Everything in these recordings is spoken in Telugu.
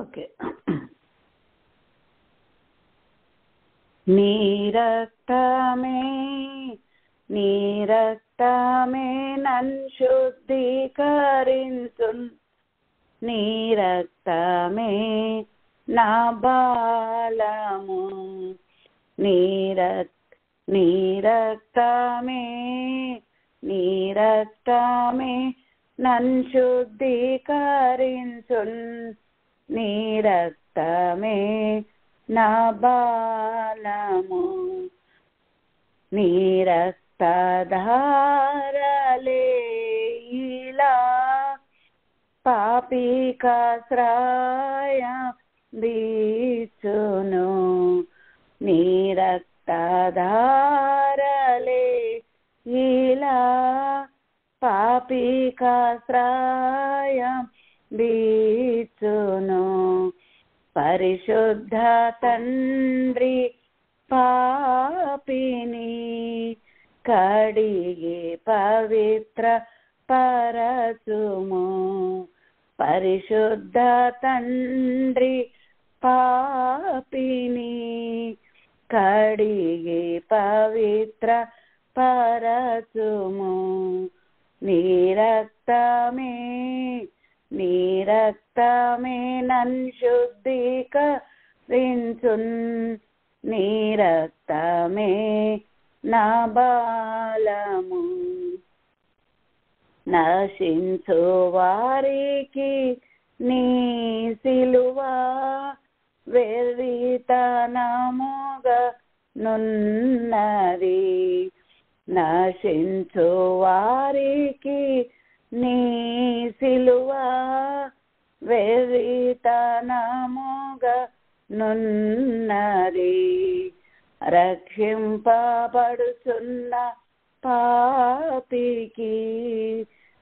ఓకే. నీ రక్తమే నన్ను శుద్ధీకరించున్, నీ రక్తమే నా బలము, నీ రక్తమే నన్ను శుద్ధీకరించున్, నీ రక్తమే నా బలము, నీ రక్తధారలే ఇలా పాపికాశ్రయం దీచును, నీ రక్తధారలే ఇలా పాపికాశ్రయం దీచును. పరిశుద్ధ తండ్రి పాపిని కడిగి పవిత్ర పరచుము, పరిశుద్ధ తండ్రి పాపిని కడిగి పవిత్ర పరచుము, నీ రక్తమే నన్ను శుద్ధీకరించున్, నీ రక్తమే నా బలము. నశించు వారికి నీ సిలువ వెర్రితనముగా నున్నది, నశించు వారికి నీ సిలువ వెర్రితనముగా నున్నది. రక్షింపబడుచున్న పాపికి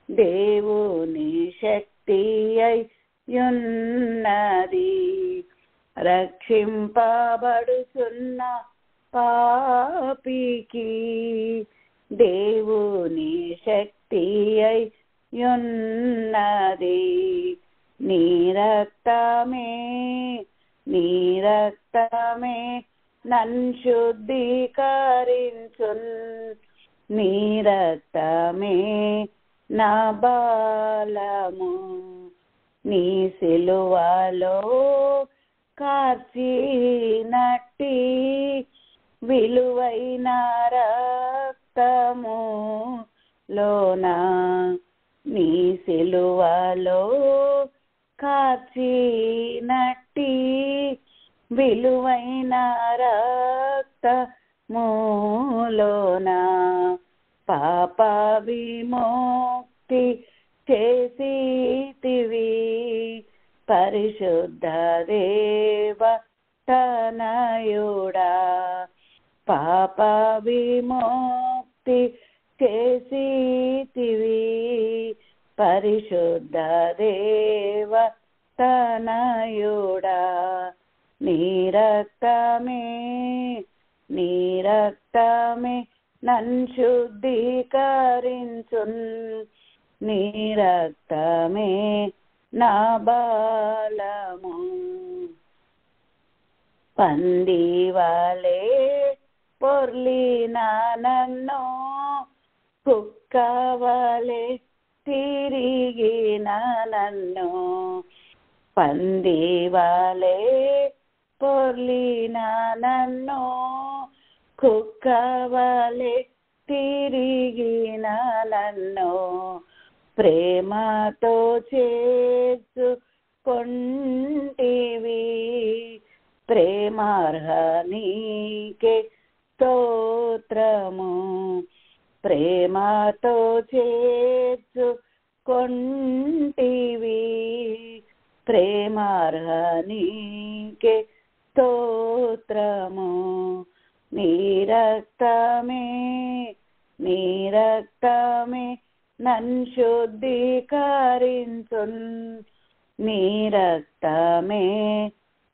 దేవుని శక్తి అయ్యున్నది, రక్షింపబడుచున్న పాపికి దేవుని శక్తి అయ్యున్నది. నీ రక్తమే నన్ను శుద్ధీకరించున్, నీ రక్తమే నా బలము, నీ సిలువలో కార్చినట్టి విలువైన రక్తము లోనా, నీ సిలువలో కార్చినట్టి విలువైన రక్తములోనా పాప విముక్తి చేసితివి, పరిశుద్ధ దేవ తనయుడా, పాప విముక్తి చేసితివి, పరిశుద్ధ దేవ తనయుడా, నీ రక్తమే నన్ను శుద్ధీకరించున్, నీ రక్తమే నా బలము. పందివలే పొర్లిన నన్ను కుక్కవలే తిరిగిన నన్ను, పందివలే పొర్లిన నన్ను కుక్కవలే తిరిగిన నన్ను, ప్రేమతో చేసుకొంటివి, ప్రేమార్హ నీకే స్తోత్రము, ప్రేమతో చేసుకొంటివి, ప్రేమార్హ నీకే స్తోత్రము, నీ రక్తమే నన్ను శుద్ధీకరించున్, నీ రక్తమే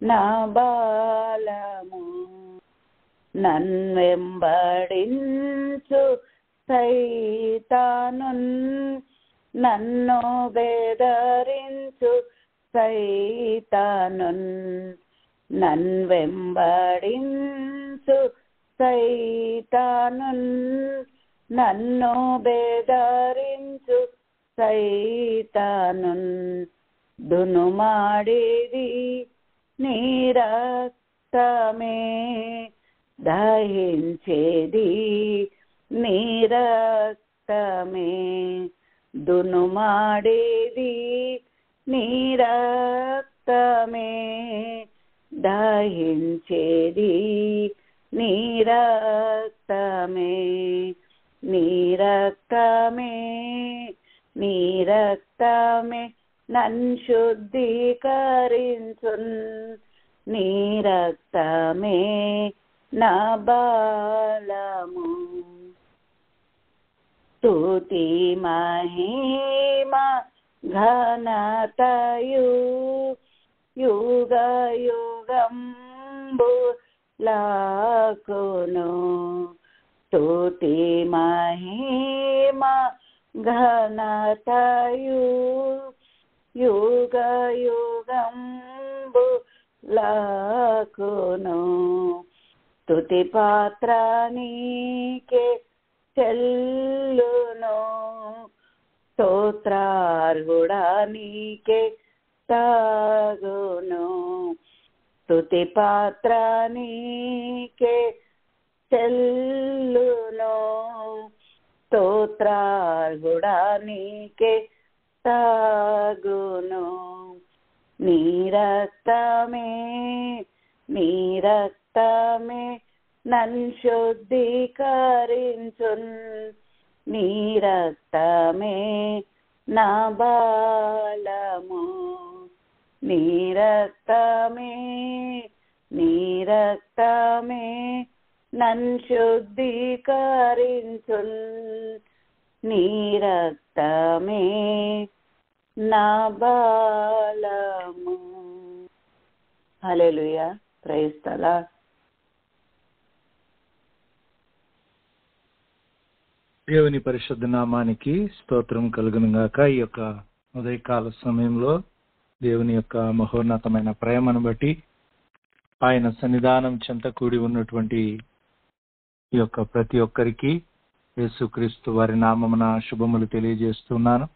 నా బలము. నన్నెంబడించు సైతానున్, నన్ను బెదరించు సైతానున్ నన్వెంబడించు సైతానున్ నన్ను బెదరించు సైతానున్ దునుమాడేది నీ రక్తమే దహించేది నీ రక్తమే దునుమాడేది నీ రక్తమే దహించేది నీ రక్తమే నీ రక్తమే నీ రక్తమే నన్ను శుద్ధీకరించున్ నీ రక్తమే నా బలము స్తుతి మహిమ ఘనతయు యుగ యుగంబు లాకును స్తుతి మహిమ ఘనతయు యుగ యుగంబు లాకును స్తుతి పాత్ర నీకే చెల్లును స్తోత్రార్హుడా నీకే తాగును స్తుతి పాత్ర నీకే చెల్లును స్తోత్రార్హుడా నీకే తాగును నీ రక్తమే నీ రక్తమే నన్ను శుద్ధీకరించున్ నీ రక్తమే నా బలము నీ రక్తమే నీ రక్తమే నన్ను శుద్ధీకరించున్ నీ రక్తమే నా బలము. హల్లెలూయా. Praise the Lord. దేవుని పరిశుద్ధ నామానికి స్తోత్రం కలుగును గాక. ఈ యొక్క ఉదయకాల సమయంలో దేవుని యొక్క మహోన్నతమైన ప్రేమను బట్టి ఆయన సన్నిధానం చెంత కూడి ఉన్నటువంటి ఈ యొక్క ప్రతి ఒక్కరికి యేసుక్రీస్తు వారి నామమున శుభములు తెలియజేస్తున్నాను.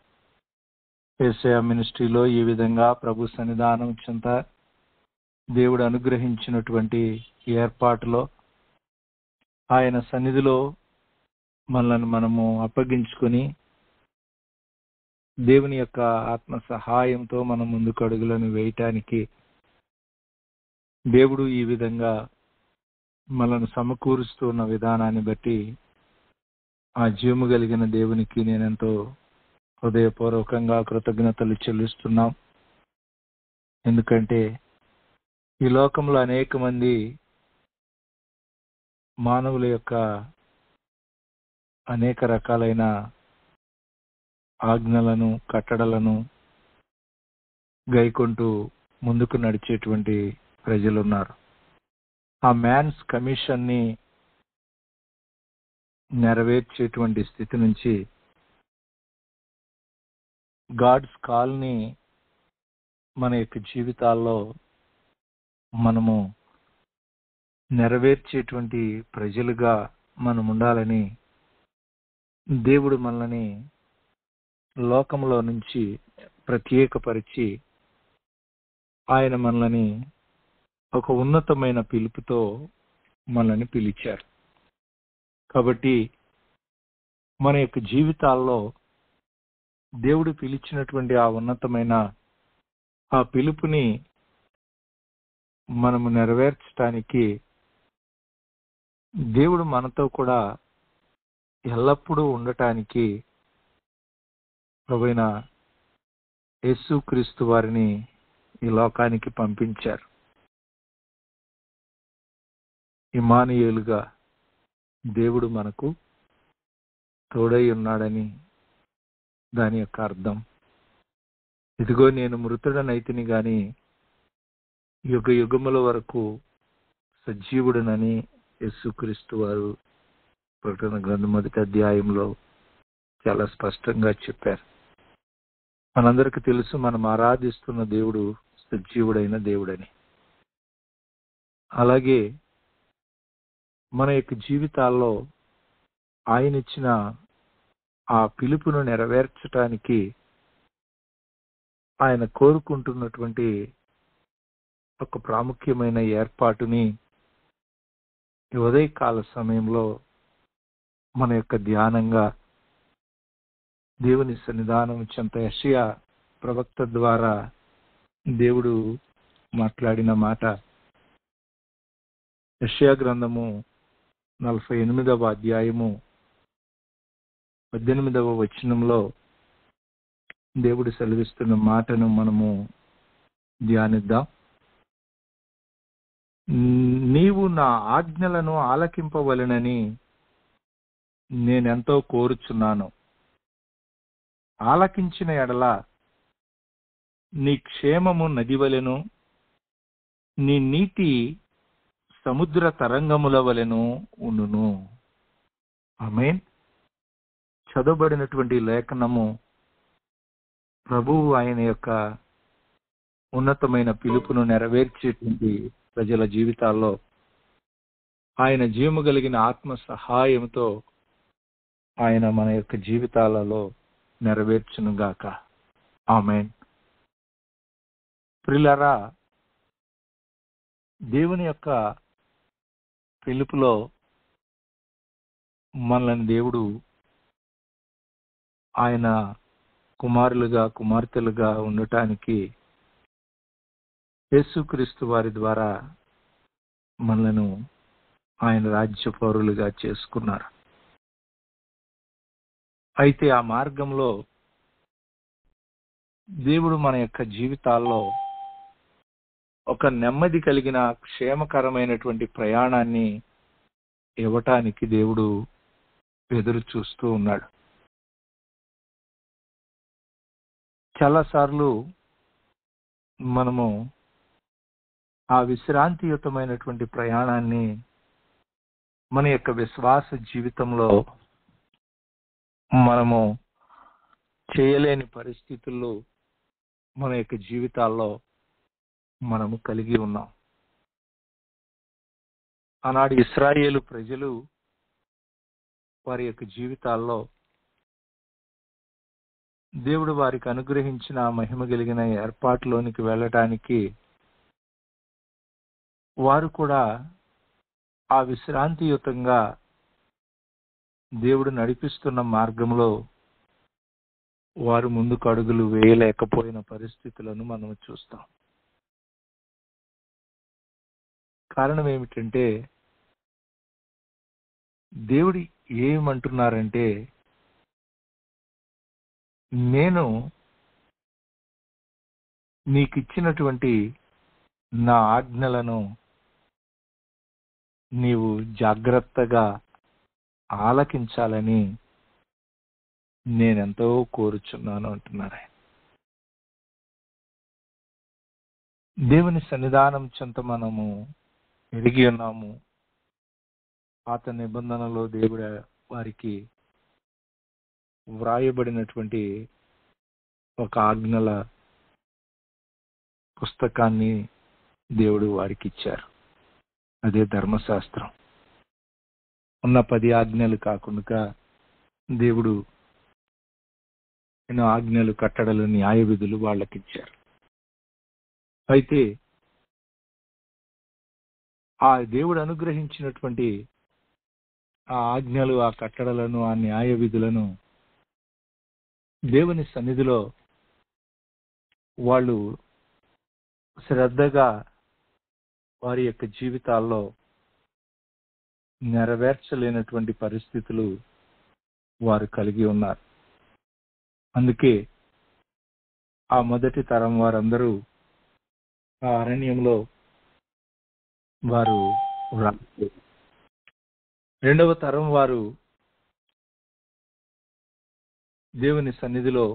యేసయ్య మినిస్ట్రీలో ఈ విధంగా ప్రభు సన్నిధానం చెంత దేవుడు అనుగ్రహించినటువంటి ఏర్పాటులో ఆయన సన్నిధిలో మనల్ని మనము అప్పగించుకొని దేవుని యొక్క ఆత్మ సహాయంతో మనం ముందుకు అడుగులను వేయటానికి దేవుడు ఈ విధంగా మనల్ని సమకూరుస్తూ ఉన్న విధానాన్ని బట్టి ఆ జీవము కలిగిన దేవునికి నేనెంతో హృదయపూర్వకంగా కృతజ్ఞతలు చెల్లిస్తున్నాం. ఎందుకంటే ఈ లోకంలో అనేక మంది మానవుల యొక్క అనేక రకాలైన ఆజ్ఞలను కట్టడలను గైకొంటూ ముందుకు నడిచేటువంటి ప్రజలున్నారు. ఆ మ్యాన్స్ కమిషన్ ని నెరవేర్చేటువంటి స్థితి నుంచి గాడ్స్ కాల్ ని మన యొక్క జీవితాల్లో మనము నెరవేర్చేటువంటి ప్రజలుగా మనం ఉండాలని దేవుడు మనల్ని లోకంలో నుంచి ప్రత్యేకపరిచి ఆయన మనల్ని ఒక ఉన్నతమైన పిలుపుతో మనల్ని పిలిచారు. కాబట్టి మన యొక్క జీవితాల్లో దేవుడు పిలిచినటువంటి ఆ ఉన్నతమైన ఆ పిలుపుని మనము నెరవేర్చడానికి దేవుడు మనతో కూడా ఎల్లప్పుడూ ఉండటానికి ప్రభువైన యేసుక్రీస్తు వారిని ఈ లోకానికి పంపించారు. ఇమ్మానుయేలుగా దేవుడు మనకు తోడై ఉన్నాడని దాని యొక్క అర్థం. ఇదిగో నేను మృతుడనైతిని గాని యుగ యుగముల వరకు సజీవుడనని యేసుక్రీస్తు వారు ప్రకటన గ్రంథం 1వ అధ్యాయంలో చాలా స్పష్టంగా చెప్పారు. మనందరికీ తెలుసు, మనం ఆరాధిస్తున్న దేవుడు సజీవుడైన దేవుడని. అలాగే మన యొక్క జీవితాల్లో ఆయన ఇచ్చిన ఆ పిలుపును నెరవేర్చడానికి ఆయన కోరుకుంటున్నటువంటి ఒక ప్రాముఖ్యమైన ఏర్పాటుని ఈ ఉదయకాల సమయంలో మన యొక్క ధ్యానంగా దేవుని సన్నిధానం చెంత యెషయా ప్రవక్త ద్వారా దేవుడు మాట్లాడిన మాట. యెషయా గ్రంథము 48వ అధ్యాయము 18వ వచనంలో దేవుడు సెలవిస్తున్న మాటను మనము ధ్యానిద్దాం. నీవు నా ఆజ్ఞలను ఆలకింపవలెనని నేనెంతో కోరుచున్నాను. ఆలకించిన ఎడల నీ క్షేమము నది వలెను, నీ నీతి సముద్ర తరంగముల వలెను ఉండును. ఆమేన్. చదవబడినటువంటి లేఖనము ప్రభువు ఆయన యొక్క ఉన్నతమైన పిలుపును నెరవేర్చేటువంటి ప్రజల జీవితాల్లో ఆయన జీవము కలిగిన ఆత్మ సహాయంతో ఆయన మన యొక్క జీవితాలలో నెరవేర్చునుగాక. ఆమేన్. ప్రియులారా, దేవుని యొక్క పిలుపులో మనల్ని దేవుడు ఆయన కుమారులుగా కుమార్తెలుగా ఉండటానికి యేసుక్రీస్తు వారి ద్వారా మనలను ఆయన రాజ్య పౌరులుగా చేసుకున్నారు. అయితే ఆ మార్గంలో దేవుడు మన యొక్క జీవితాల్లో ఒక నెమ్మది కలిగిన క్షేమకరమైనటువంటి ప్రయాణాన్ని ఇవ్వటానికి దేవుడు ఎదురు చూస్తూ ఉన్నాడు. చాలాసార్లు మనము ఆ విశ్రాంతియుతమైనటువంటి ప్రయాణాన్ని మన యొక్క విశ్వాస జీవితంలో మనము చేయలేని పరిస్థితుల్లో మన యొక్క జీవితాల్లో మనము కలిగి ఉన్నాం. ఆనాడు ఇశ్రాయేలు ప్రజలు వారి యొక్క జీవితాల్లో దేవుడు వారికి అనుగ్రహించిన మహిమ కలిగిన ఏర్పాటులోనికి వెళ్ళటానికి వారు కూడా ఆ విశ్రాంతియుతంగా దేవుడు నడిపిస్తున్న మార్గంలో వారు ముందుకు అడుగులు వేయలేకపోయిన పరిస్థితులను మనం చూస్తాం. కారణం ఏమిటంటే, దేవుడు ఏమంటున్నారంటే, నేను నీకు ఇచ్చినటువంటి నా ఆజ్ఞలను నీవు జాగ్రత్తగా ఆలకించాలని నేనెంతో కోరుచున్నాను అంటున్నారు. దేవుని సన్నిధానం చెంత మనము ఎరిగి ఉన్నాము. పాత నిబంధనలో దేవుడు వారికి వ్రాయబడినటువంటి ఒక ఆజ్ఞల పుస్తకాన్ని దేవుడు వారికి ఇచ్చారు. అదే ధర్మశాస్త్రం. ఉన్న 10 ఆజ్ఞలు కాకుండా దేవుడు ఎన్నో ఆజ్ఞలు, కట్టడలు, న్యాయ విధులు వాళ్ళకి ఇచ్చారు. అయితే ఆ దేవుడు అనుగ్రహించినటువంటి ఆ ఆజ్ఞలు, ఆ కట్టడలను, ఆ న్యాయ విధులను దేవుని సన్నిధిలో వాళ్ళు శ్రద్ధగా వారి యొక్క జీవితాల్లో నెరవేర్చలేనటువంటి పరిస్థితులు వారు కలిగి ఉన్నారు. అందుకే ఆ మొదటి తరం వారందరూ ఆ అరణ్యంలో వారు, రెండవ తరం వారు దేవుని సన్నిధిలో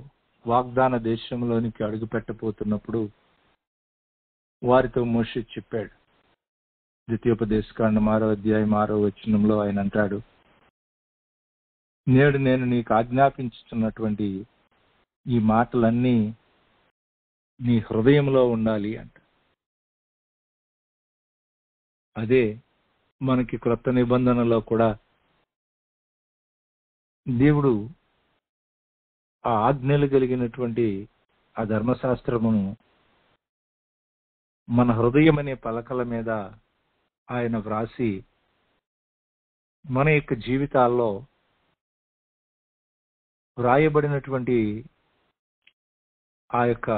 వాగ్దాన దేశంలోనికి అడుగు పెట్టబోతున్నప్పుడు వారితో మోషే చెప్పాడు. ద్వితీయోపదేశకాండం 6వ అధ్యాయం 6వ వచనంలో ఆయన అంటాడు, నేడు నేను నీకు ఆజ్ఞాపించుతున్నటువంటి ఈ మాటలన్నీ నీ హృదయంలో ఉండాలి అంట. అదే మనకి క్రొత్త నిబంధనలో కూడా దేవుడు ఆ ఆజ్ఞలు కలిగినటువంటి ఆ ధర్మశాస్త్రమును మన హృదయం అనే పలకల మీద ఆయన వ్రాసి మన యొక్క జీవితాల్లో వ్రాయబడినటువంటి ఆ యొక్క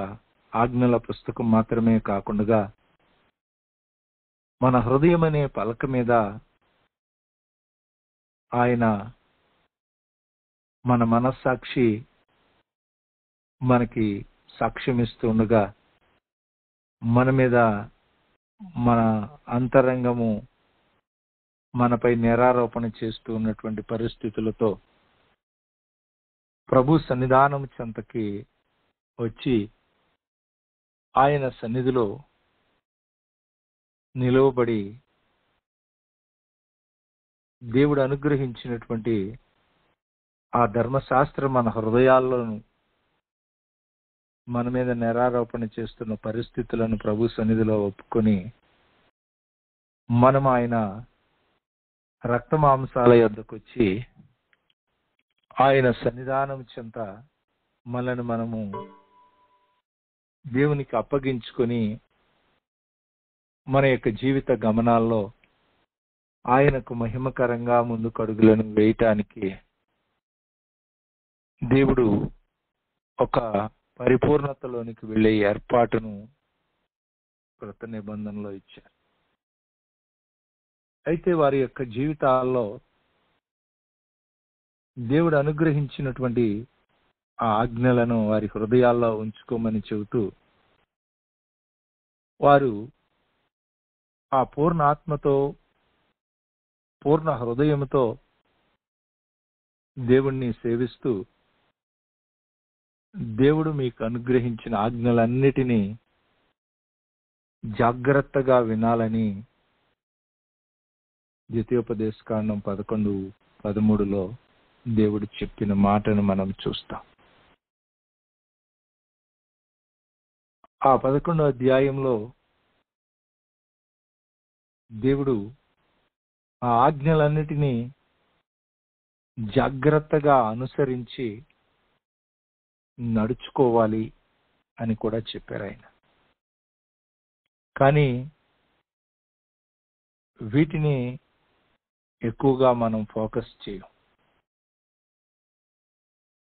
ఆజ్ఞల పుస్తకం మాత్రమే కాకుండా మన హృదయం అనే పలక మీద ఆయన మన మనస్సాక్షి మనకి సాక్ష్యమిస్తుండగా మన మీద మన అంతరంగము మనపై నేరారోపణ చేస్తూ ఉన్నటువంటి పరిస్థితులతో ప్రభు సన్నిధానం చెంతకి వచ్చి ఆయన సన్నిధిలో నిలువబడి దేవుడు అనుగ్రహించినటువంటి ఆ ధర్మశాస్త్రం మన హృదయాల్లోను మన మీద నేరారోపణ చేస్తున్న పరిస్థితులను ప్రభు సన్నిధిలో ఒప్పుకొని మనం ఆయన రక్త మాంసాల యొద్దకు వచ్చి ఆయన సన్నిధానం చెంత మనల్ని మనము దేవునికి అప్పగించుకొని మన యొక్క జీవిత గమనాల్లో ఆయనకు మహిమకరంగా ముందుకు అడుగులను వేయటానికి దేవుడు ఒక పరిపూర్ణతలోనికి వెళ్ళే ఏర్పాటును క్రొత్త నిబంధనలో ఇచ్చారు. అయితే వారి యొక్క జీవితాల్లో దేవుడు అనుగ్రహించినటువంటి ఆ ఆజ్ఞలను వారి హృదయాల్లో ఉంచుకోమని చెబుతూ వారు ఆ పూర్ణ ఆత్మతో పూర్ణ హృదయంతో దేవుణ్ణి సేవిస్తూ దేవుడు మీకు అనుగ్రహించిన ఆజ్ఞలన్నిటినీ జాగ్రత్తగా వినాలని ద్వితీయోపదేశకాండం 11:13 దేవుడు చెప్పిన మాటను మనం చూస్తాం. ఆ 11వ అధ్యాయంలో దేవుడు ఆ ఆజ్ఞలన్నిటినీ జాగ్రత్తగా అనుసరించి నడుచుకోవాలి అని కూడా చెప్పారు ఆయన. కానీ వీటిని ఎక్కువగా మనం ఫోకస్ చేయం.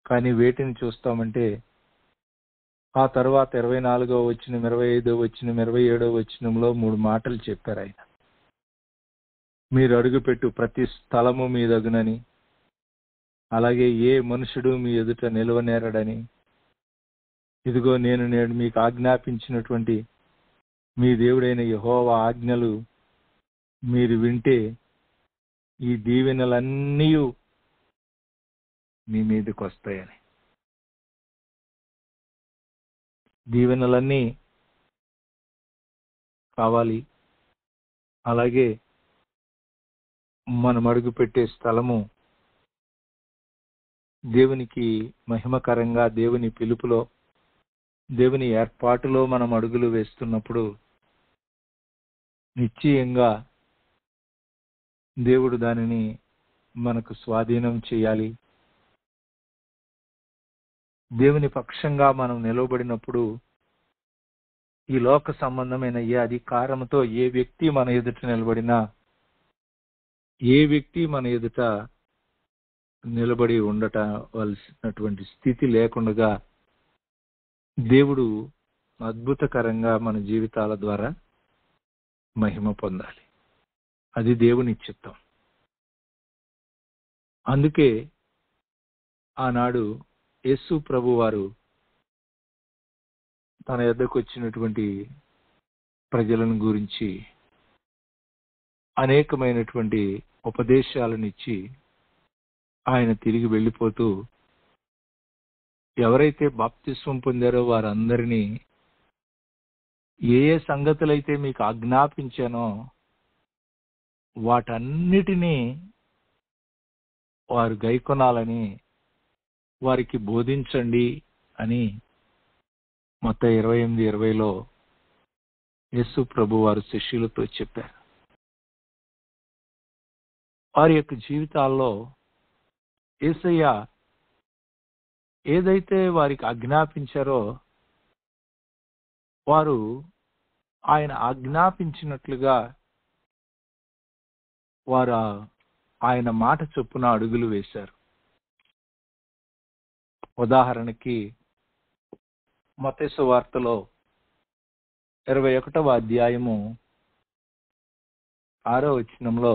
కానీ వేటిని చూస్తామంటే ఆ తర్వాత 24వ వచనం, 25వ వచనం, 27వ వచనంలో 3 మాటలు చెప్పారు ఆయన. మీరు అడుగుపెట్టు ప్రతి స్థలము మీదగునని, అలాగే ఏ మనుషుడు మీ ఎదుట నిలవనేరడని, ఇదిగో నేను నేడు మీకు ఆజ్ఞాపించినటువంటి మీ దేవుడైన యెహోవా ఆజ్ఞలు మీరు వింటే ఈ దీవెనలన్నీ మీ మీదకి వస్తాయని. దీవెనలన్నీ కావాలి, అలాగే మనం అడుగు పెట్టే స్థలము దేవునికి మహిమకరంగా, దేవుని పిలుపులో, దేవుని ఏర్పాటులో మనం అడుగులు వేస్తున్నప్పుడు నిశ్చయంగా దేవుడు దానిని మనకు స్వాధీనం చేయాలి. దేవుని పక్షంగా మనం నిలవబడినప్పుడు ఈ లోక సంబంధమైన ఏ అధికారంతో ఏ వ్యక్తి మన ఎదుట నిలబడినా, ఏ వ్యక్తి మన ఎదుట నిలబడి ఉండవలసినటువంటి స్థితి లేకుండా దేవుడు అద్భుతకరంగా మన జీవితాల ద్వారా మహిమ పొందాలి. అది దేవుని చిత్తం. అందుకే ఆనాడు యేసు ప్రభు వారు తన యొద్దకు వచ్చినటువంటి ప్రజలను గురించి అనేకమైనటువంటి ఉపదేశాలను ఇచ్చి ఆయన తిరిగి వెళ్ళిపోతూ ఎవరైతే బాప్తిస్మం పొందారో వారందరినీ ఏ ఏ సంగతులైతే మీకు ఆజ్ఞాపించానో వాటన్నిటినీ వారు గైకొనాలని వారికి బోధించండి అని మత్తయి 28:20లో యేసు ప్రభు వారు శిష్యులతో చెప్పారు. వారి యొక్క జీవితాల్లో యేసయ్య ఏదైతే వారికి ఆజ్ఞాపించారో వారు ఆయన ఆజ్ఞాపించినట్లుగా వారు ఆయన మాట చొప్పున అడుగులు వేశారు. ఉదాహరణకి మత్తయి సువార్తలో 21వ అధ్యాయము 6వ వచనంలో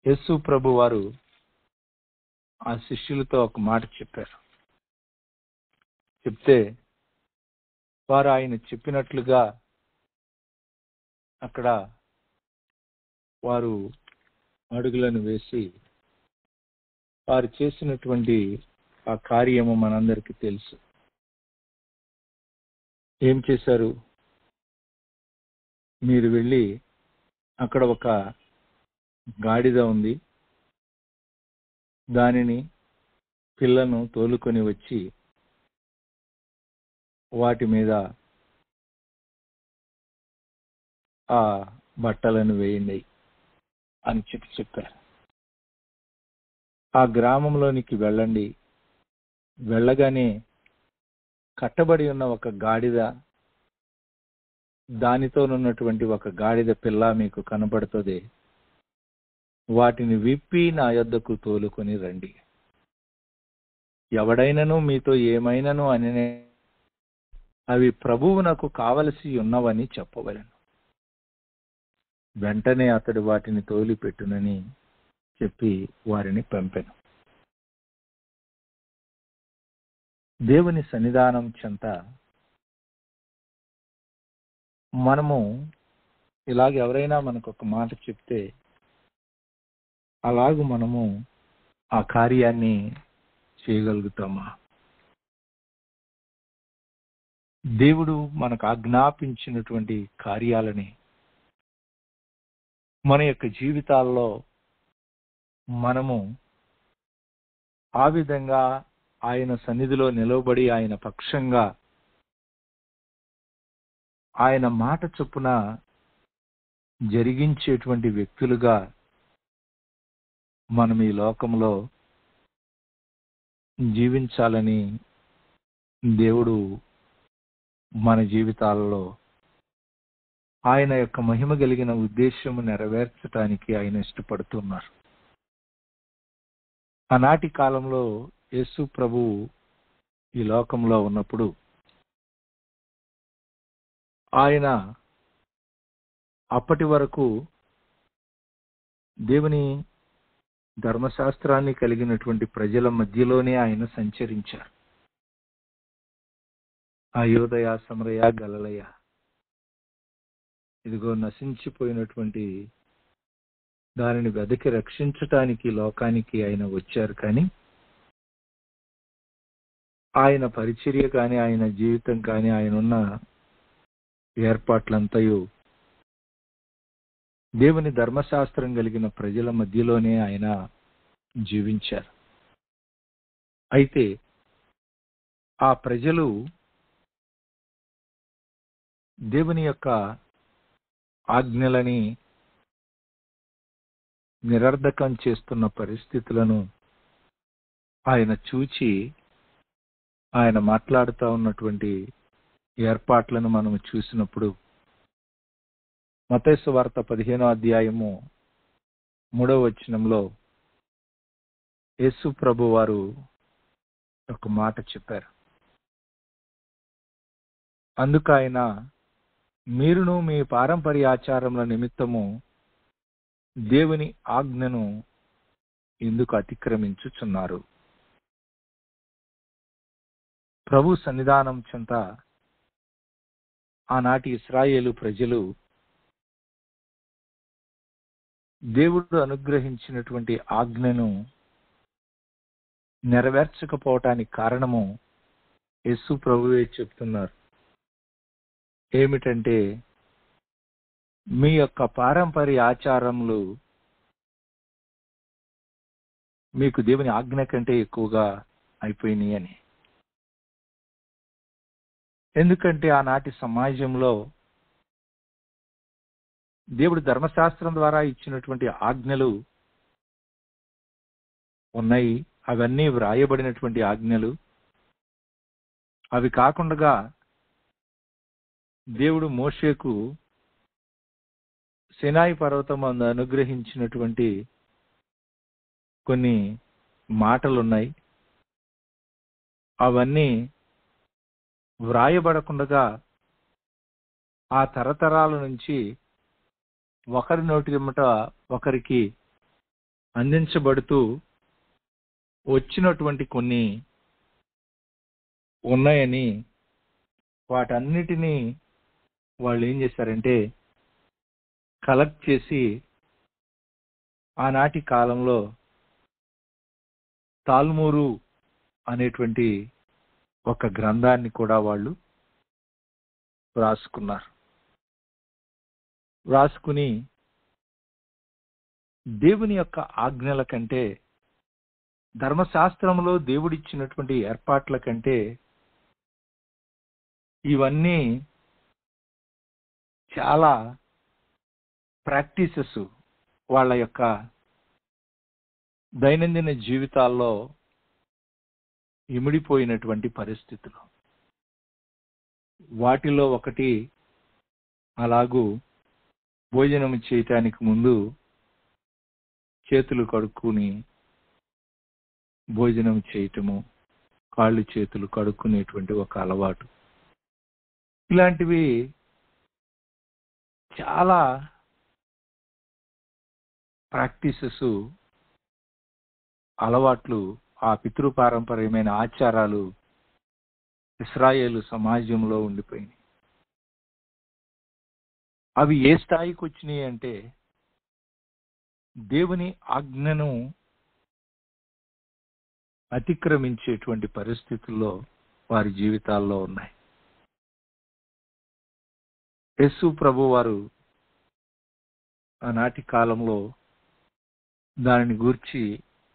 యేసు ప్రభు వారు ఆ శిష్యులతో ఒక మాట చెప్పారు. చెప్తే వారు ఆయన చెప్పినట్లుగా అక్కడ వారు అడుగులను వేసి వారు చేసినటువంటి ఆ కార్యము మనందరికీ తెలుసు. ఏం చేశారు? మీరు వెళ్ళి అక్కడ ఒక గాడిద ఉంది, దానిని పిల్లను తోలుకొని వచ్చి వాటి మీద ఆ బట్టలను వేయండి అని చెప్పారు. ఆ గ్రామంలోనికి వెళ్ళండి, వెళ్ళగానే కట్టబడి ఉన్న ఒక గాడిద, దానితోనున్నటువంటి ఒక గాడిద పిల్ల మీకు కనబడుతుంది. వాటిని విప్పి నా యొద్దకు తోలుకొని రండి. ఎవడైనను మీతో ఏమైనను అని అవి ప్రభువునకు కావలసి ఉన్నవని చెప్పవలెను. వెంటనే అతడు వాటిని తోలిపెట్టునని చెప్పి వారిని పంపెను. దేవుని సన్నిధానం చెంత మనము ఇలాగ ఎవరైనా మనకు ఒక మాట చెప్తే అలాగూ మనము ఆ కార్యాన్ని చేయగలుగుతామా? దేవుడు మనకు ఆజ్ఞాపించినటువంటి కార్యాలని మన యొక్క జీవితాల్లో మనము ఆ విధంగా ఆయన సన్నిధిలో నిలవబడి ఆయన పక్షంగా ఆయన మాట చొప్పున జరిగించేటువంటి వ్యక్తులుగా మనం ఈ లోకంలో జీవించాలని దేవుడు మన జీవితాలలో ఆయన యొక్క మహిమ కలిగిన ఉద్దేశము నెరవేర్చడానికి ఆయన ఇష్టపడుతున్నారు. ఆనాటి కాలంలో యేసు ప్రభు ఈ లోకంలో ఉన్నప్పుడు ఆయన అప్పటి వరకు దేవుని ధర్మశాస్త్రాన్ని కలిగినటువంటి ప్రజల మధ్యలోనే ఆయన సంచరించారు. అయోదయ, సమరయ, గలిలయ, ఇదిగో నశించిపోయినటువంటి దానిని వెదకి రక్షించటానికి లోకానికి ఆయన వచ్చారు. కానీ ఆయన పరిచర్య కానీ ఆయన జీవితం కానీ ఆయన ఉన్న ఏర్పాట్లంతయు దేవుని ధర్మశాస్త్రం కలిగిన ప్రజల మధ్యలోనే ఆయన జీవించారు. అయితే ఆ ప్రజలు దేవుని యొక్క ఆజ్ఞలని నిరర్ధకం చేస్తున్న పరిస్థితులను ఆయన చూచి ఆయన మాట్లాడుతూ ఉన్నటువంటి ఏర్పాట్లను మనం చూసినప్పుడు మత్తయి సువార్త 15వ అధ్యాయము 3వ వచనంలో యేసు ప్రభు వారు ఒక మాట చెప్పారు. అందుకు ఆయన, మీరును మీ పారంపర్య ఆచారముల నిమిత్తము దేవుని ఆజ్ఞను ఎందుకు అతిక్రమించుచున్నారు? ప్రభు సన్నిధానం చెంత ఆనాటి ఇశ్రాయేలు ప్రజలు దేవుడు అనుగ్రహించినటువంటి ఆజ్ఞను నెరవేర్చకపోవటానికి కారణము యేసు ప్రభువే చెప్తున్నారు. ఏమిటంటే, మీ యొక్క పారంపర్య ఆచారములు మీకు దేవుని ఆజ్ఞ కంటే ఎక్కువగా అయిపోయినాయి అని. ఎందుకంటే ఆనాటి సమాజంలో దేవుడు ధర్మశాస్త్రం ద్వారా ఇచ్చినటువంటి ఆజ్ఞలు ఉన్నాయి. అవన్నీ వ్రాయబడినటువంటి ఆజ్ఞలు. అవి కాకుండా దేవుడు మోషేకు సినాయి పర్వతం అందు అనుగ్రహించినటువంటి కొన్ని మాటలున్నాయి. అవన్నీ వ్రాయబడకుండా ఆ తరతరాల నుంచి ఒకరి నోటిమట ఒకరికి అందించబడుతూ వచ్చినటువంటి కొన్ని ఉన్నాయని వాటన్నిటినీ వాళ్ళు ఏం చేశారంటే కలెక్ట్ చేసి ఆనాటి కాలంలో తాల్మూరు అనేటువంటి ఒక గ్రంథాన్ని కూడా వాళ్ళు రాసుకుని దేవుని యొక్క ఆజ్ఞల కంటే, ధర్మశాస్త్రంలో దేవుడిచ్చినటువంటి ఏర్పాట్ల కంటే ఇవన్నీ చాలా ప్రాక్టీసెస్ వాళ్ళ యొక్క దైనందిన జీవితాల్లో ఇమిడిపోయినటువంటి పరిస్థితులు. వాటిలో ఒకటి అలాగూ భోజనం చేయటానికి ముందు చేతులు కడుక్కుని భోజనం చేయటము, కాళ్ళు చేతులు కడుక్కునేటువంటి ఒక అలవాటు. ఇలాంటివి చాలా ప్రాక్టీసెస్, అలవాట్లు, ఆ పితృపారంపర్యమైన ఆచారాలు ఇశ్రాయేలు సమాజంలో ఉండిపోయినాయి. అవి ఏ స్థాయికి వచ్చినాయి అంటే దేవుని ఆజ్ఞను అతిక్రమించేటువంటి పరిస్థితుల్లో వారి జీవితాల్లో ఉన్నాయి. యేసు ప్రభువారు ఆనాటి కాలంలో దానిని గూర్చి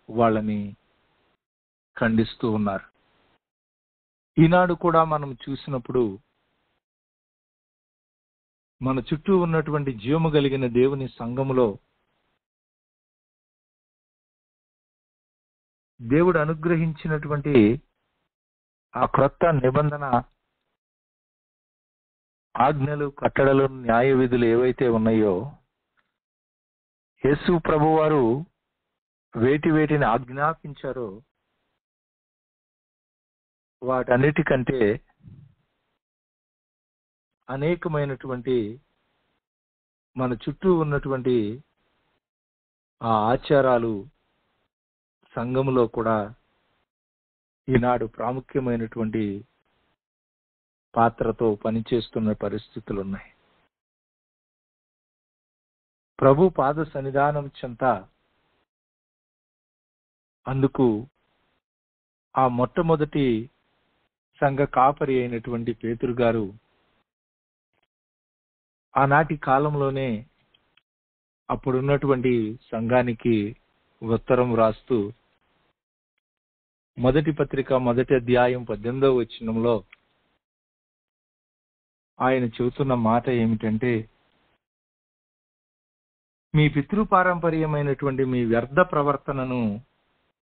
వాళ్ళని ఖండిస్తూ ఉన్నారు. ఈనాడు కూడా మనం చూసినప్పుడు మన చుట్టూ ఉన్నటువంటి జీవము కలిగిన దేవుని సంఘములో దేవుడు అనుగ్రహించినటువంటి ఆ క్రొత్త నిబంధన ఆజ్ఞలు, కట్టడలు, న్యాయ విధులు ఏవైతే ఉన్నాయో యేసు ప్రభువారు వేటిని ఆజ్ఞాపించారో వాటన్నిటికంటే అనేకమైనటువంటి మన చుట్టూ ఉన్నటువంటి ఆ ఆచారాలు సంఘములో కూడా ఈనాడు ప్రాముఖ్యమైనటువంటి పాత్రతో పనిచేస్తున్న పరిస్థితులు ఉన్నాయి. ప్రభు పాద సన్నిధానం చెంత అందుకు ఆ మొట్టమొదటి సంఘ కాపరి అయినటువంటి పేతురు గారు ఆనాటి కాలంలోనే అప్పుడున్నటువంటి సంఘానికి ఉత్తరం రాస్తూ మొదటి పత్రిక 1వ అధ్యాయం 18వ వచనంలో ఆయన చెబుతున్న మాట ఏమిటంటే, మీ పితృపారంపర్యమైనటువంటి మీ వ్యర్థ ప్రవర్తనను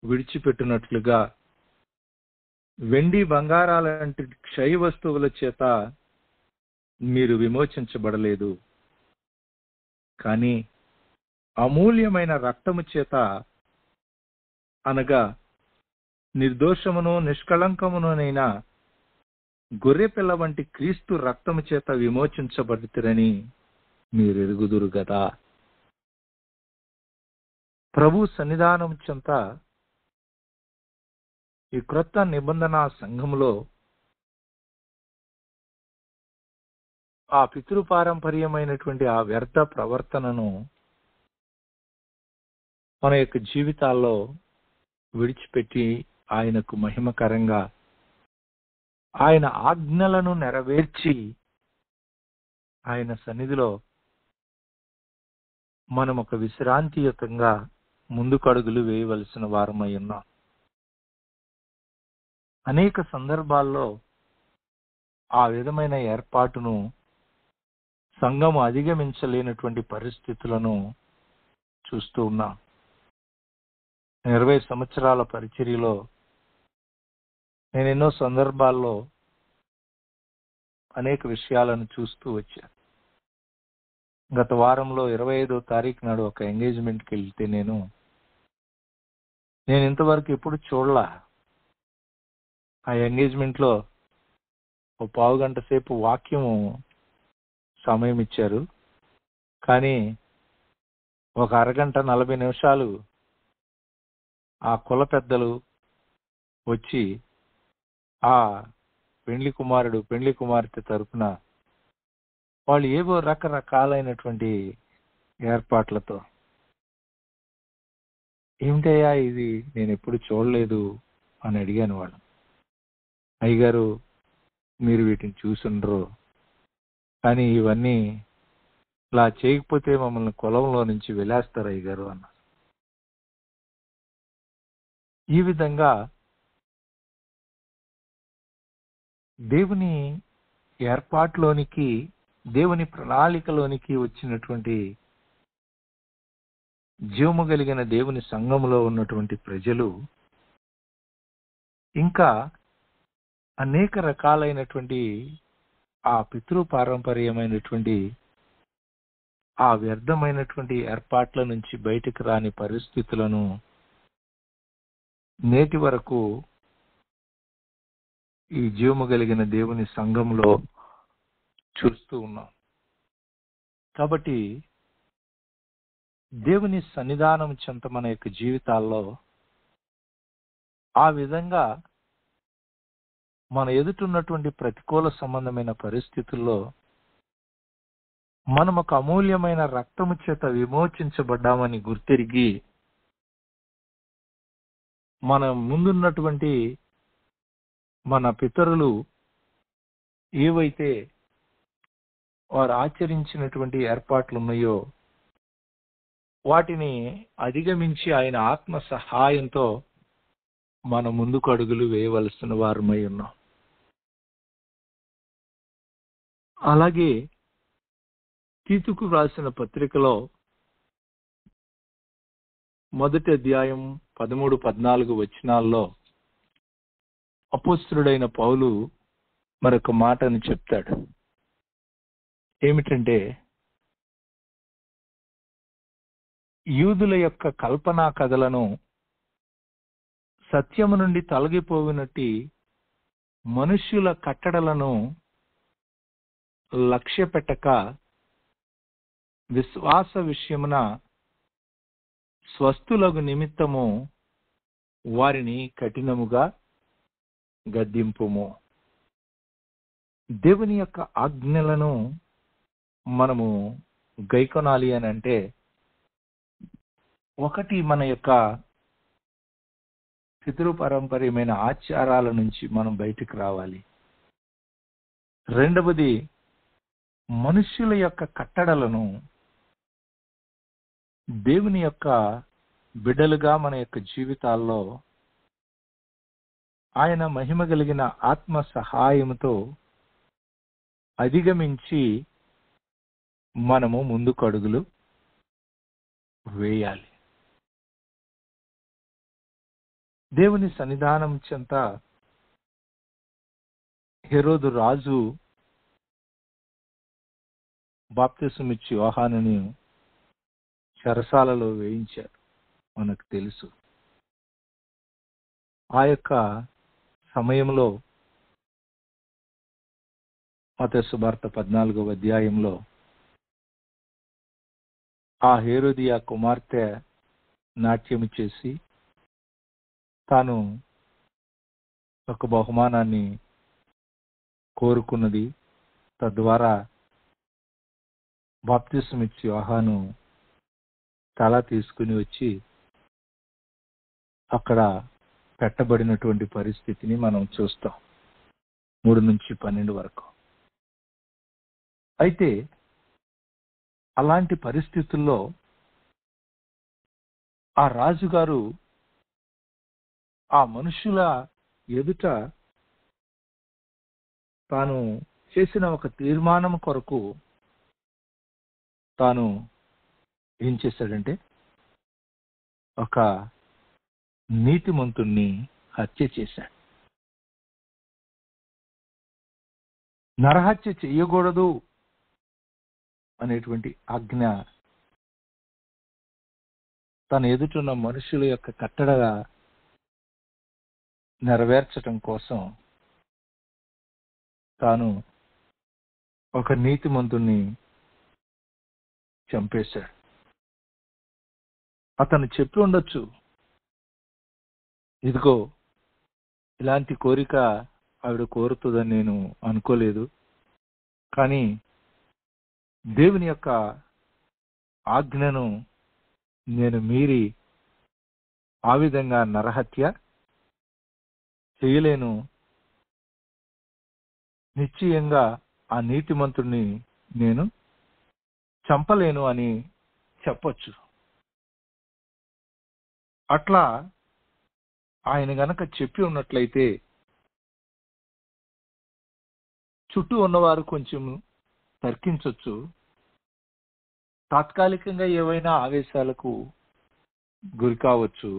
విడిచిపెట్టినట్లుగా వెండి బంగారాల లాంటి క్షయ వస్తువుల చేత మీరు విమోచించబడలేదు, కానీ అమూల్యమైన రక్తము చేత, అనగా నిర్దోషమును నిష్కళంకమునైన గొర్రెపిల్ల వంటి క్రీస్తు రక్తము చేత విమోచించబడుతురని మీరు ఎరుగుదురు కదా. ప్రభు సన్నిధానం చెంత ఈ క్రొత్త నిబంధన సంఘములో ఆ పితృపారంపర్యమైనటువంటి ఆ వ్యర్థ ప్రవర్తనను మన యొక్క జీవితాల్లో విడిచిపెట్టి ఆయనకు మహిమకరంగా ఆయన ఆజ్ఞలను నెరవేర్చి ఆయన సన్నిధిలో మనం ఒక విశ్రాంతియుతంగా ముందుకడుగులు వేయవలసిన వారమై ఉన్నాం. అనేక సందర్భాల్లో ఆ విధమైన ఏర్పాటును సంఘం అధిగమించలేనటువంటి పరిస్థితులను చూస్తూ ఉన్నాం. 20 సంవత్సరాల పరిచర్యలో నేను ఎన్నో సందర్భాల్లో అనేక విషయాలను చూస్తూ వచ్చాను. గత వారంలో 25వ తారీఖు నాడు ఒక ఎంగేజ్మెంట్కి వెళ్తే నేను ఇంతవరకు ఎప్పుడు చూడలా. ఆ ఎంగేజ్మెంట్లో ఒక పావు గంట సేపు వాక్యము సమయం ఇచ్చారు, కానీ ఒక అరగంట 40 నిమిషాలు ఆ కుల పెద్దలు వచ్చి ఆ పెండ్లి కుమారుడు పెండ్లి కుమార్తె తరపున వాళ్ళు ఏవో రకరకాలైనటువంటి ఏర్పాట్లతో, ఏమిటయ్యా ఇది, నేను ఎప్పుడు చూడలేదు అని అడిగాను. వాళ్ళు, అయ్యగారు మీరు వీటిని చూసుండ్రు, కానీ ఇవన్నీ ఇలా చేయకపోతే మమ్మల్ని కులంలో నుంచి వెలేస్తారు అయ్యగారు అన్న. ఈ విధంగా దేవుని ఏర్పాటులోనికి, దేవుని ప్రణాళికలోనికి వచ్చినటువంటి జీవము కలిగిన దేవుని సంఘములో ఉన్నటువంటి ప్రజలు ఇంకా అనేక రకాలైనటువంటి ఆ పితృపారంపర్యమైనటువంటి ఆ వ్యర్థమైనటువంటి ఏర్పాట్ల నుంచి బయటకు రాని పరిస్థితులను నేటి వరకు ఈ జీవము కలిగిన దేవుని సంఘంలో చూస్తూ ఉన్నాం. కాబట్టి దేవుని సన్నిధానం చెంత మన యొక్క జీవితాల్లో ఆ విధంగా మన ఎదుటున్నటువంటి ప్రతికూల సంబంధమైన పరిస్థితుల్లో మనం ఒక అమూల్యమైన రక్తము చేత విమోచించబడ్డామని గుర్తెరిగి మన ముందున్నటువంటి మన పితరులు ఏవైతే వారు ఆచరించినటువంటి ఏర్పాట్లు ఉన్నాయో వాటిని అధిగమించి ఆయన ఆత్మ సహాయంతో మన ముందుకు అడుగులు వేయవలసిన వారమై ఉన్నాం. అలాగే తీతుకు రాసిన పత్రికలో 1వ అధ్యాయం 13-14 వచనాల్లో అపోస్తలుడైన పౌలు మరొక మాటను చెప్తాడు. ఏమిటంటే, యూదుల యొక్క కల్పనా కథలను సత్యము నుండి తొలగిపోయినట్టి మనుష్యుల కట్టడలను లక్ష్య పెట్టక విశ్వాస విషయమున స్వస్థులకు నిమిత్తము వారిని కఠినముగా గద్దింపుము. దేవుని యొక్క ఆజ్ఞలను మనము గైకొనాలి అని అంటే, ఒకటి మన యొక్క పితృపారంపర్యమైన ఆచారాల నుంచి మనం బయటకు రావాలి. రెండవది, మనుష్యుల యొక్క కట్టడలను దేవుని యొక్క బిడ్డలుగా మన యొక్క జీవితాల్లో ఆయన మహిమ కలిగిన ఆత్మ సహాయంతో అధిగమించి మనము ముందుకు అడుగులు వేయాలి. దేవుని సన్నిధానం చెంత హెరోదు రాజు బాప్తిసమిచ్చి యోహానుని చెరసాలలో వేయించారు, మనకు తెలుసు. ఆ యొక్క సమయంలో మత్తయి సువార్త 14వ అధ్యాయంలో ఆ హేరోదియా కుమార్తె నాట్యము చేసి తాను ఒక బహుమానాన్ని కోరుకున్నది. తద్వారా బాప్తిసమిచ్చి యోహాను తల తీసుకుని వచ్చి అక్కడ పెట్టబడినటువంటి పరిస్థితిని మనం చూస్తాం 3-12 వరకు. అయితే అలాంటి పరిస్థితుల్లో ఆ రాజుగారు ఆ మనుషుల ఎదుట తాను చేసిన ఒక తీర్మానం కొరకు తాను ఏం చేశాడంటే ఒక నీతిమంతుణ్ణి హత్య చేశాడు. నరహత్య చెయ్యకూడదు అనేటువంటి ఆజ్ఞ తన ఎదుటున్న మనుషుల యొక్క కట్టడగా నెరవేర్చటం కోసం తాను ఒక నీతిమంతుణ్ణి చంపేశాడు. అతను చెప్పి ఉండొచ్చు, ఇదిగో ఇలాంటి కోరిక ఆవిడ కోరుతుందని నేను అనుకోలేదు, కానీ దేవుని యొక్క ఆజ్ఞను నేను మీరి ఆ విధంగా నరహత్య చేయలేను, నిశ్చయంగా ఆ నీతిమంతుడిని నేను చంపలేను అని చెప్పొచ్చు. అట్లా ఆయన గనక చెప్పి ఉన్నట్లయితే చుట్టూ ఉన్నవారు కొంచెం తర్కించొచ్చు, తాత్కాలికంగా ఏవైనా ఆవేశాలకు గురి కావచ్చు.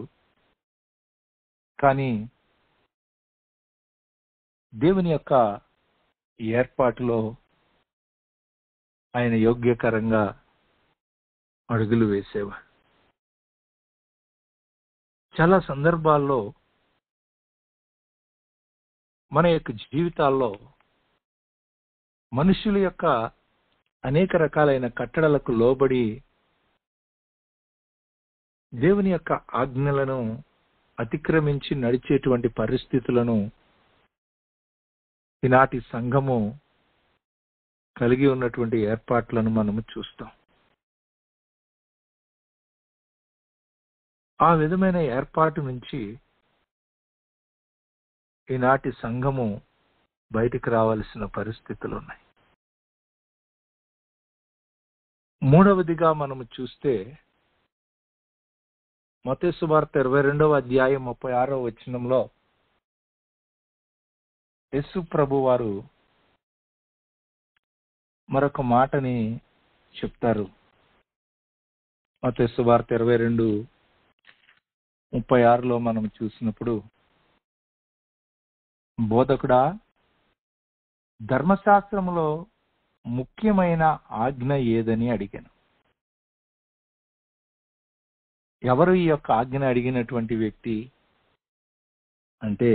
కానీ దేవుని యొక్క ఏర్పాటులో ఆయన యోగ్యకరంగా అడుగులు వేసేవాడు. చాలా సందర్భాల్లో మన యొక్క జీవితాల్లో మనుషుల యొక్క అనేక రకాలైన కట్టడలకు లోబడి దేవుని యొక్క ఆజ్ఞలను అతిక్రమించి నడిచేటువంటి పరిస్థితులను ఈనాటి సంఘము కలిగి ఉన్నటువంటి ఏర్పాట్లను మనము చూస్తాం. ఆ విధమైన ఏర్పాటు నుంచి ఈనాటి సంఘము బయటికి రావాల్సిన పరిస్థితులు ఉన్నాయి. మూడవదిగా మనము చూస్తే మత్తయి సువార్త 22వ అధ్యాయం 36వ వచనంలో యేసు ప్రభు వారు మరొక మాటని చెప్తారు. మత్తయి సువార్త 22:36లో మనం చూసినప్పుడు, బోధకుడా, ధర్మశాస్త్రములో ముఖ్యమైన ఆజ్ఞ ఏదని అడిగాను. ఎవరు ఈ యొక్క ఆజ్ఞ అడిగినటువంటి వ్యక్తి అంటే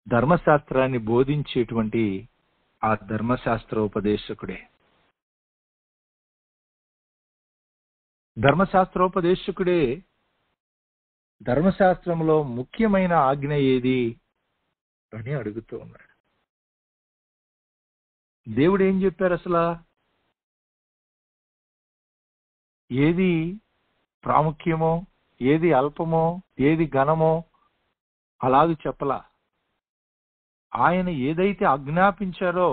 ధర్మశాస్త్రాన్ని బోధించేటువంటి ఆ ధర్మశాస్త్రోపదేశకుడే. ధర్మశాస్త్రోపదేశకుడే ధర్మశాస్త్రంలో ముఖ్యమైన ఆజ్ఞ ఏది అని అడుగుతూ ఉన్నాడు. దేవుడు ఏం చెప్పారు అసలు? ఏది ప్రాముఖ్యమో, ఏది అల్పమో, ఏది ఘనమో అలాగే చెప్పలా. ఆయన ఏదైతే ఆజ్ఞాపించారో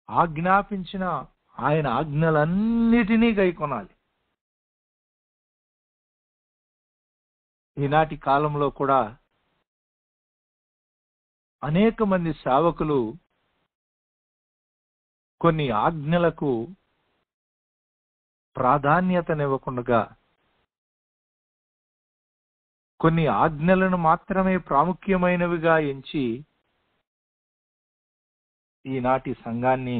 ఆజ్ఞాపించిన ఆయన ఆజ్ఞలన్నిటినీ గైకొనాలి. ఈనాటి కాలంలో కూడా అనేక మంది సేవకులు కొన్ని ఆజ్ఞలకు ప్రాధాన్యతనివ్వకుండా కొన్ని ఆజ్ఞలను మాత్రమే ప్రాముఖ్యమైనవిగా ఎంచి ఈనాటి సంఘాన్ని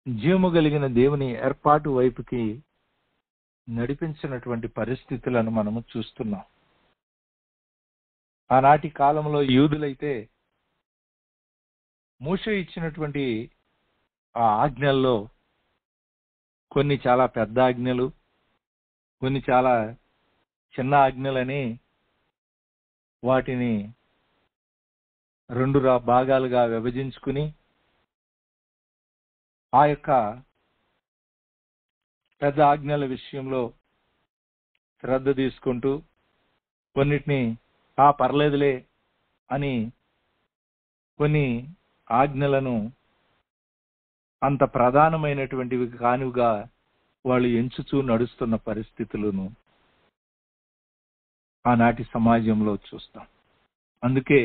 జీవము కలిగిన దేవుని ఏర్పాటు వైపుకి నడిపించినటువంటి పరిస్థితులను మనము చూస్తున్నాం. ఆనాటి కాలంలో యూదులైతే మోషే ఇచ్చినటువంటి ఆ ఆజ్ఞల్లో కొన్ని చాలా పెద్ద ఆజ్ఞలు, కొన్ని చాలా చిన్న ఆజ్ఞలని వాటిని 2 భాగాలుగా విభజించుకుని ఆ యొక్క పెద్ద ఆజ్ఞల విషయంలో శ్రద్ధ తీసుకుంటూ కొన్నిటిని పర్లేదులే అని కొన్ని ఆజ్ఞలను అంత ప్రధానమైనటువంటివి కానివిగా వాళ్ళు ఎంచుచూ నడుస్తున్న పరిస్థితులను ఆనాటి సమాజంలో చూస్తాం. అందుకే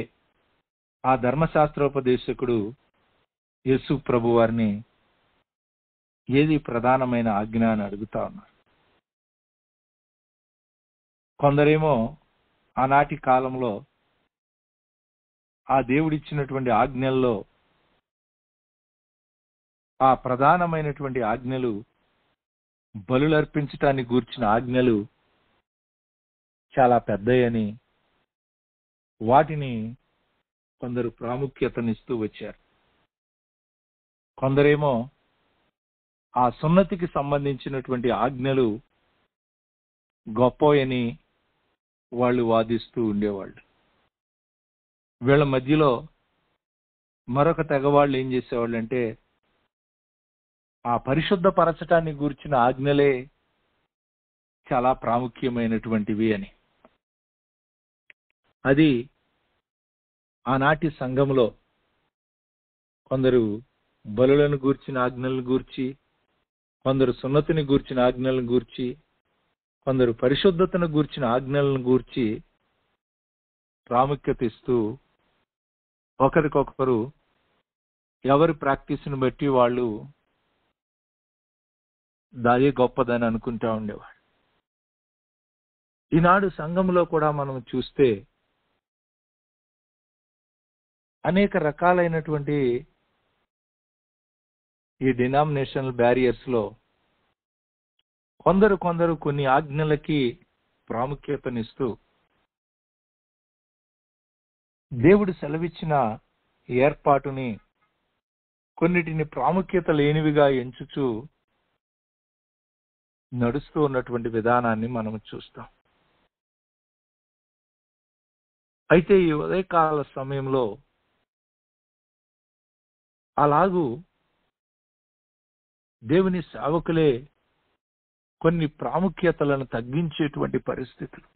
ఆ ధర్మశాస్త్రోపదేశకుడు యేసు ప్రభు వారిని ఏది ప్రధానమైన ఆజ్ఞ అని అడుగుతా ఉన్నారు. కొందరేమో ఆనాటి కాలంలో ఆ దేవుడిచ్చినటువంటి ఆజ్ఞల్లో ఆ ప్రధానమైనటువంటి ఆజ్ఞలు, బలులర్పించటానికి గూర్చిన ఆజ్ఞలు చాలా పెద్దయని వాటిని కొందరు ప్రాముఖ్యతనిస్తూ వచ్చారు. కొందరేమో ఆ సున్నతికి సంబంధించినటువంటి ఆజ్ఞలు గొప్పయని వాళ్ళు వాదిస్తూ ఉండేవాళ్ళు. వీళ్ళ మధ్యలో మరొక తెగవాళ్ళు ఏం చేసేవాళ్ళు అంటే ఆ పరిశుద్ధపరచటాన్ని గూర్చిన ఆజ్ఞలే చాలా ప్రాముఖ్యమైనటువంటివి అని. అది ఆనాటి సంఘంలో కొందరు బలులను గూర్చిన ఆజ్ఞలను గూర్చి, కొందరు సున్నతిని గూర్చిన ఆజ్ఞలను గూర్చి, కొందరు పరిశుద్ధతను గూర్చిన ఆజ్ఞలను గూర్చి ప్రాముఖ్యత ఇస్తూ ఒకరికొకరు ఎవరి ప్రాక్టీస్ని బట్టి వాళ్ళు దాయే గొప్పదని అనుకుంటా ఉండేవాడు. ఈనాడు సంఘంలో కూడా మనం చూస్తే అనేక రకాలైనటువంటి ఈ డినామినేషనల్ బ్యారియర్స్ లో కొందరు కొన్ని ఆజ్ఞలకి ప్రాముఖ్యతనిస్తూ దేవుడు సెలవిచ్చిన ఏర్పాటుని కొన్నిటిని ప్రాముఖ్యత లేనివిగా ఎంచుచూ నడుస్తూ ఉన్నటువంటి విధానాన్ని మనం చూస్తాం. అయితే ఈ ఉదయకాల సమయంలో అలాగూ దేవుని సేవకులే కొన్ని ప్రాముఖ్యతలను తగ్గించేటువంటి పరిస్థితులు.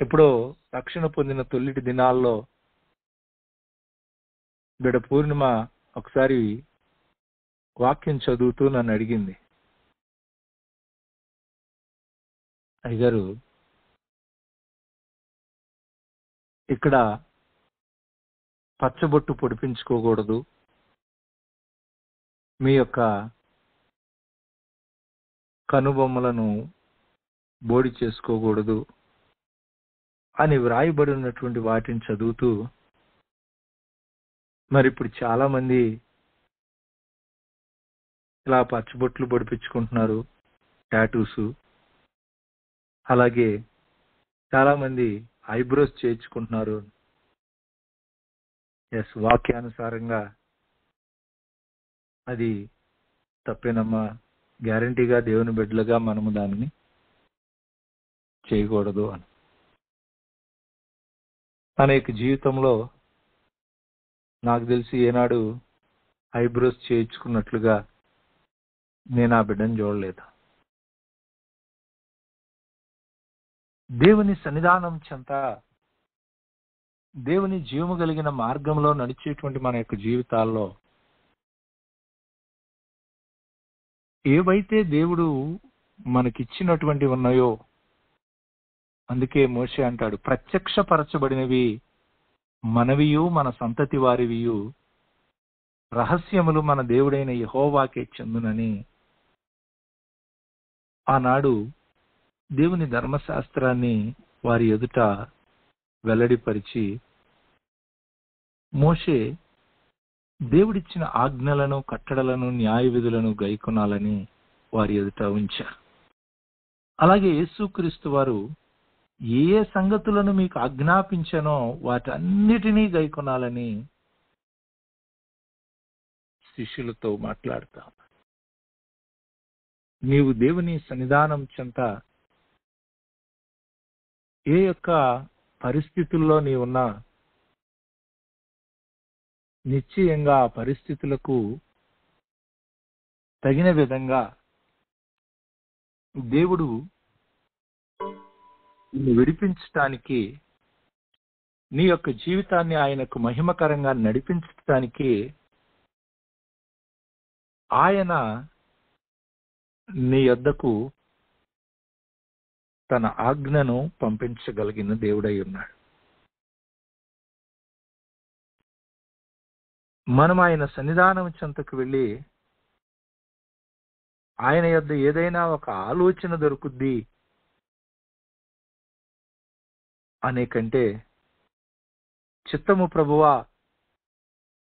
ఎప్పుడో రక్షణ పొందిన తొలిటి దినాల్లో బిడ్డ పూర్ణిమ ఒకసారి వాక్యం చదువుతూ నన్ను అడిగింది, అయ్యగారు ఇక్కడ పచ్చబొట్టు పొడిపించుకోకూడదు, మీ యొక్క కనుబొమ్మలను బోడి చేసుకోకూడదు అని వ్రాయబడి ఉన్నటువంటి వాటిని చదువుతూ, మరి ఇప్పుడు చాలా మంది ఇలా పచ్చబొట్లు పొడిపించుకుంటున్నారు, టాటూస్, అలాగే చాలా మంది ఐబ్రోస్ చేయించుకుంటున్నారు. ఎస్, వాక్యానుసారంగా అది తప్పేనమ్మా, గ్యారంటీగా దేవుని బిడ్డలుగా మనము దానిని చేయకూడదు అని. తన యొక్క జీవితంలో నాకు తెలిసి ఏనాడు ఐబ్రోస్ చేయించుకున్నట్లుగా నేను ఆ బిడ్డను చూడలేదు. దేవుని సన్నిధానం చెంత, దేవుని జీవము కలిగిన మార్గంలో నడిచేటువంటి మన యొక్క జీవితాల్లో ఏవైతే దేవుడు మనకిచ్చినటువంటి ఉన్నాయో, అందుకే మోషే అంటాడు, ప్రత్యక్షపరచబడినవి మనవియు మన సంతతి వారివియు, రహస్యములు మన దేవుడైన యెహోవాకే చెందునని ఆనాడు దేవుని ధర్మశాస్త్రాన్ని వారి ఎదుట వెల్లడిపరిచి మోషే దేవుడిచ్చిన ఆజ్ఞలను, కట్టడలను, న్యాయ విధులను గైకొనాలని వారి ఎదుట ఉంచారు. అలాగే యేసుక్రీస్తు వారు ఏ ఏ సంగతులను మీకు ఆజ్ఞాపించానో వాటన్నిటినీ గైకొనాలని శిష్యులతో మాట్లాడతా. నీవు దేవుని సన్నిధానం చెంత ఏ యొక్క పరిస్థితుల్లో నీవున్నా నిశ్చయంగా ఆ పరిస్థితులకు తగిన విధంగా దేవుడు విడిపించటానికి, నీ యొక్క జీవితాన్ని ఆయనకు మహిమకరంగా నడిపించటానికి ఆయన నీ యొద్దకు తన ఆజ్ఞను పంపించగలిగిన దేవుడై ఉన్నాడు. మనం ఆయన సన్నిధానం చెంతకు వెళ్ళి ఆయన యొద్ద ఏదైనా ఒక ఆలోచన దొరుకుద్ది అనే కంటే, చిత్తము ప్రభువా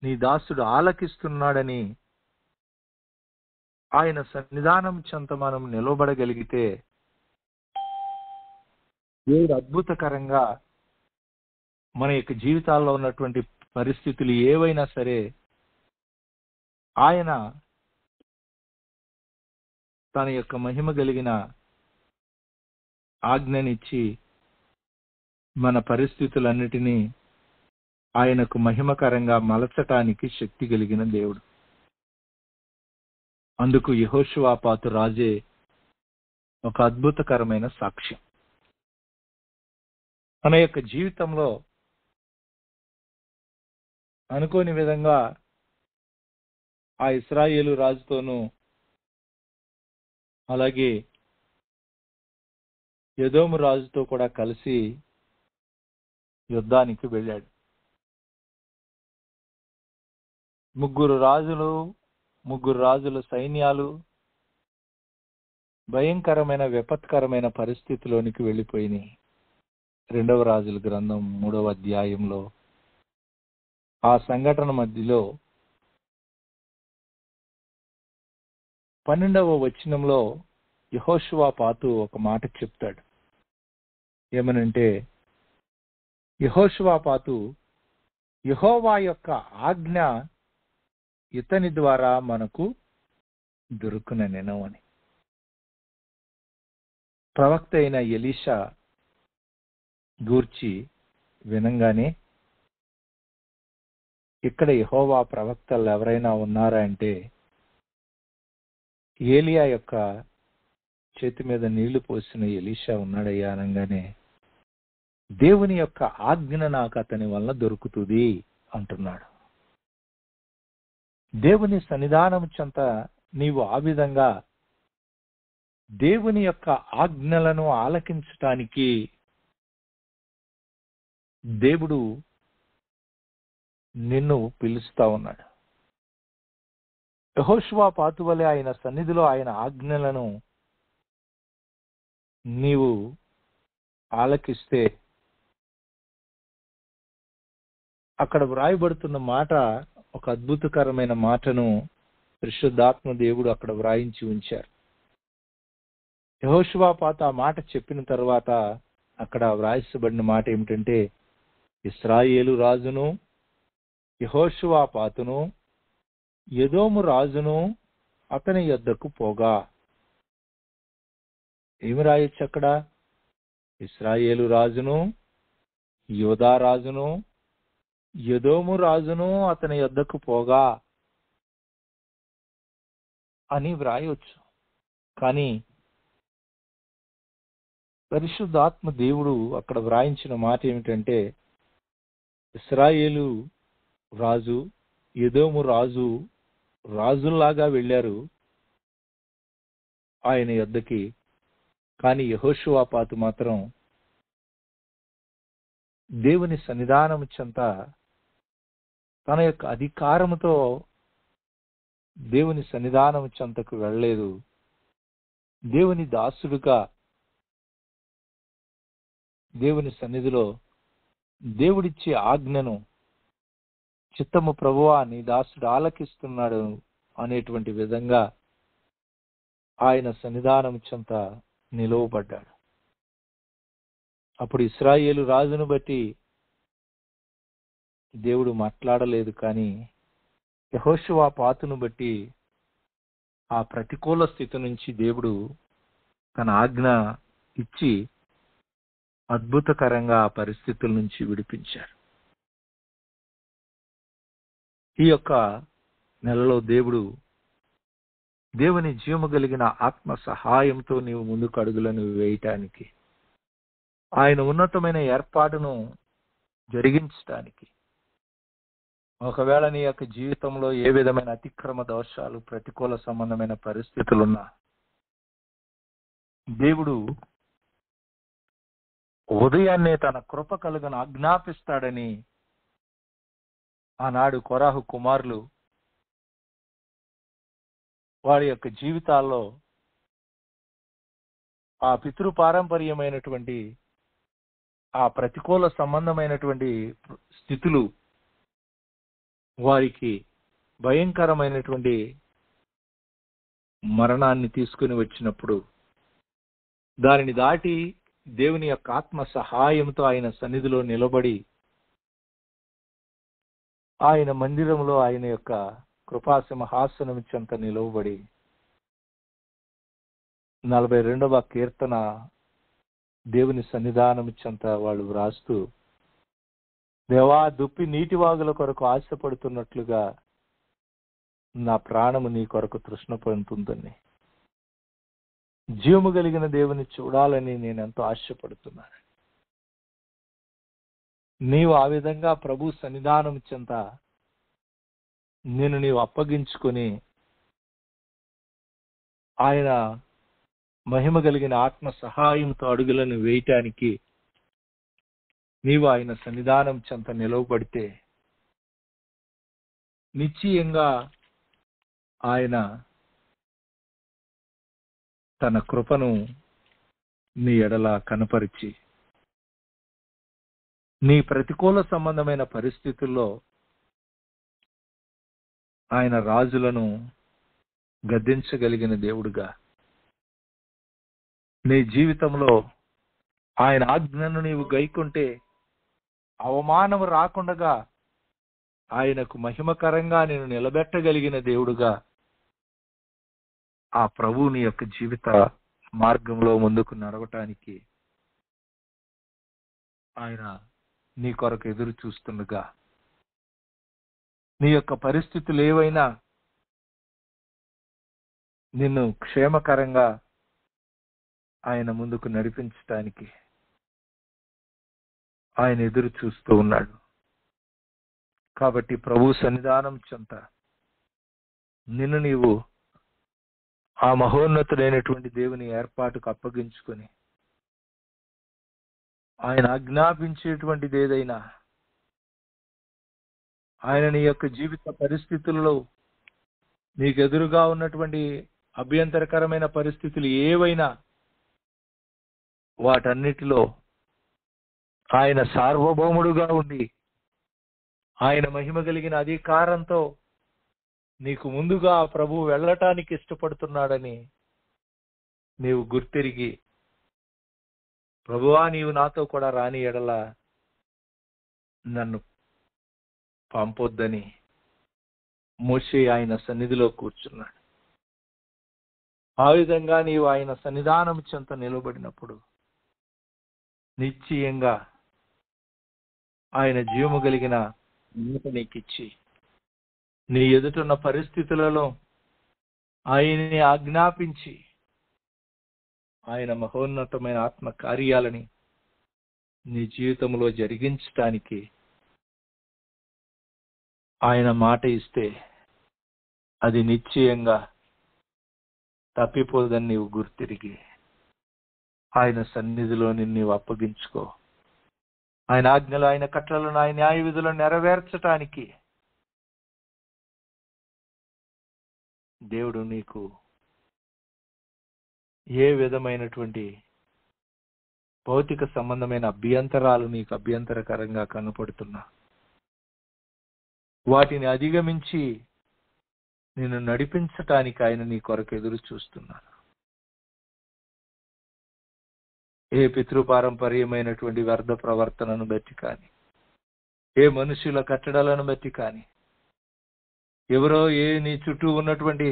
నీ దాసుడు ఆలకిస్తున్నాడని ఆయన సన్నిధానం చెంత మనం నిలబడగలిగితే దేవుడు అద్భుతకరంగా మన యొక్క జీవితాల్లో ఉన్నటువంటి పరిస్థితులు ఏవైనా సరే ఆయన తన యొక్క మహిమ కలిగిన ఆజ్ఞనిచ్చి మన పరిస్థితులన్నిటినీ ఆయనకు మహిమకరంగా మలచటానికి శక్తి కలిగిన దేవుడు. అందుకు యెహోషువాపాతు రాజే ఒక అద్భుతకరమైన సాక్ష్యం. తన యొక్క జీవితంలో అనుకోని విధంగా ఆ ఇశ్రాయేలు రాజుతోనూ అలాగే ఎదోము రాజుతో కూడా కలిసి యుద్ధానికి వెళ్ళాడు. ముగ్గురు రాజుల సైన్యాలు భయంకరమైన విపత్కరమైన పరిస్థితిలోనికి వెళ్ళిపోయినాయి. 2వ రాజుల గ్రంథం 3వ అధ్యాయంలో ఆ సంఘటన మధ్యలో 12వ వచనంలో యెహోషువాపాతు ఒక మాట చెప్తాడు. ఏమనంటే, యెహోషువాపాతు యెహోవా యొక్క ఆజ్ఞ ఇతని ద్వారా మనకు దొరుకునెను అని. ప్రవక్త అయిన ఎలీషా గూర్చి వినంగానే, ఇక్కడ యెహోవా ప్రవక్తలు ఎవరైనా ఉన్నారా అంటే ఏలియా యొక్క చేతి మీద నీళ్లు పోసిన ఎలీషా ఉన్నాడయ్యా అనగానే, దేవుని యొక్క ఆజ్ఞ నాకు అతని వల్ల దొరుకుతుంది అంటున్నాడు. దేవుని సన్నిధానం చెంత నీవు ఆ విధంగా దేవుని యొక్క ఆజ్ఞలను ఆలకించటానికి దేవుడు నిన్ను పిలుస్తా ఉన్నాడు. యెహోషువాపాతు వలె ఆయన సన్నిధిలో ఆయన ఆజ్ఞలను నీవు ఆలకిస్తే అక్కడ వ్రాయబడుతున్న మాట ఒక అద్భుతకరమైన మాటను పరిశుద్ధాత్మ దేవుడు అక్కడ వ్రాయించి ఉంచారు. యెహోషువాపాతు ఆ మాట చెప్పిన తర్వాత అక్కడ వ్రాయించబడిన మాట ఏమిటంటే, ఇశ్రాయేలు రాజును యెహోషువాపాతును ఎదోము రాజును అతని యొద్దకు పోగా. ఏమి రాయొచ్చు అక్కడ? ఇశ్రాయేలు రాజును యోధా రాజును ఎదోము రాజును అతని యొద్దకు పోగా అని వ్రాయొచ్చు. కానీ పరిశుద్ధాత్మ దేవుడు అక్కడ వ్రాయించిన మాట ఏమిటంటే, ఇశ్రాయేలు రాజు ఎదోము రాజు రాజుల్లాగా వెళ్ళారు ఆయన యొద్దకి. కానీ యెహోషువాపాతు మాత్రం దేవుని సన్నిధానం చెంత తన యొక్క అధికారముతో దేవుని సన్నిధానం చెంతకు వెళ్ళలేదు. దేవుని దాసుడుగా దేవుని సన్నిధిలో దేవుడిచ్చే ఆజ్ఞను, చిత్తము ప్రభువా నీ దాసుడు ఆలకిస్తున్నాడు అనేటువంటి విధంగా ఆయన సన్నిధానం చెంత నిలువబడ్డాడు. అప్పుడు ఇశ్రాయేలు రాజును బట్టి దేవుడు మాట్లాడలేదు, కానీ యెహోషువాపాతును బట్టి ఆ ప్రతికూల స్థితి నుంచి దేవుడు తన ఆజ్ఞ ఇచ్చి అద్భుతకరంగా ఆ పరిస్థితుల నుంచి విడిపించారు. ఈ యొక్క నెలలో దేవుని జీవము కలిగిన ఆత్మ సహాయంతో నీవు ముందుకు అడుగులను వేయటానికి, ఆయన ఉన్నతమైన ఏర్పాటును జరిగించటానికి, ఒకవేళ నీ యొక్క జీవితంలో ఏ విధమైన అతిక్రమ దోషాలు, ప్రతికూల సంబంధమైన పరిస్థితులున్నా దేవుడు ఉదయాన్నే తన కృప కలుగను ఆజ్ఞాపిస్తాడని ఆనాడు కొరాహు కుమారులు వారి యొక్క జీవితాల్లో ఆ పితృపారంపర్యమైనటువంటి ఆ ప్రతికూల సంబంధమైనటువంటి స్థితులు వారికి భయంకరమైనటువంటి మరణాన్ని తీసుకుని వచ్చినప్పుడు దానిని దాటి దేవుని యొక్క ఆత్మ సహాయంతో ఆయన సన్నిధిలో నిలబడి ఆయన మందిరంలో ఆయన యొక్క కృపాసింహాసనం చెంత నిలవబడి 42వ కీర్తన దేవుని సన్నిధానం చెంత వాళ్ళు వ్రాస్తూ, దేవా దుప్పి నీటివాగుల కొరకు ఆశపడుతున్నట్లుగా నా ప్రాణము నీ కొరకు తృష్ణ పొందుతుందని, జీవము కలిగిన దేవుని చూడాలని నేను ఎంతో ఆశపడుతున్నాను. నీవు ఆ విధంగా ప్రభు సన్నిధానం చెంత నీవు అప్పగించుకొని ఆయన మహిమ కలిగిన ఆత్మ సహాయంతో అడుగులను వేయటానికి నీవు ఆయన సన్నిధానం చెంత నిలవబడితే నిశ్చయంగా ఆయన తన కృపను నీ ఎడల కనపరిచి నీ ప్రతికూల సంబంధమైన పరిస్థితుల్లో ఆయన రాజులను గద్దించగలిగిన దేవుడుగా, నీ జీవితంలో ఆయన ఆజ్ఞను నీవు గైకుంటే అవమానము రాకుండా ఆయనకు మహిమకరంగా నేను నిలబెట్టగలిగిన దేవుడుగా ఆ ప్రభువుని యొక్క జీవిత మార్గంలో ముందుకు నడవటానికి ఆయన నీ కొరకు ఎదురు చూస్తుండగా, నీ యొక్క పరిస్థితులు ఏవైనా నిన్ను క్షేమకరంగా ఆయన ముందుకు నడిపించటానికి ఆయన ఎదురు చూస్తూ ఉన్నాడు. కాబట్టి ప్రభు సన్నిధానం చెంత నిన్ను నీవు ఆ మహోన్నతుడైనటువంటి దేవుని ఏర్పాటుకు అప్పగించుకొని ఆయన ఆజ్ఞాపించేటువంటిది ఏదైనా, ఆయన నీ యొక్క జీవిత పరిస్థితుల్లో నీకు ఎదురుగా ఉన్నటువంటి అభ్యంతరకరమైన పరిస్థితులు ఏవైనా వాటన్నిటిలో ఆయన సార్వభౌముడుగా ఉండి ఆయన మహిమ కలిగిన అధికారంతో నీకు ముందుగా ప్రభువు వెళ్ళటానికి ఇష్టపడుతున్నాడని నీవు గుర్తిరిగి, ప్రభువా నీవు నాతో కూడా రాని ఎడల నన్ను పంపొద్దని మోషే ఆయన సన్నిధిలో కూర్చున్నాడు. ఆ విధంగా నీవు ఆయన సన్నిధానం చెంత నిలబడినప్పుడు నిశ్చయంగా ఆయన జీవము కలిగిన మాట నీకిచ్చి నీ ఎదుటున్న పరిస్థితులలో ఆయన్ని ఆజ్ఞాపించి ఆయన మహోన్నతమైన ఆత్మ కార్యాలని నీ జీవితంలో జరిగించటానికి ఆయన మాట ఇస్తే అది నిశ్చయంగా తప్పిపోదని నీవు గుర్తిరిగి ఆయన సన్నిధిలో నిన్ను అప్పగించుకో. ఆయన ఆజ్ఞలు, ఆయన కట్టలను, ఆయన న్యాయ విధులను నెరవేర్చటానికి దేవుడు నీకు ఏ విధమైనటువంటి భౌతిక సంబంధమైన అభ్యంతరాలు నీకు అభ్యంతరకరంగా కనపడుతున్నా వాటిని అధిగమించి నిన్ను నడిపించటానికి ఆయన నీ కొరకు ఎదురు చూస్తున్నాడు. ఏ పితృపారంపర్యమైనటువంటి వ్యర్థ ప్రవర్తనను బట్టి కానీ, ఏ మనుషుల కట్టడలను బట్టి కానీ, ఎవరో నీ చుట్టూ ఉన్నటువంటి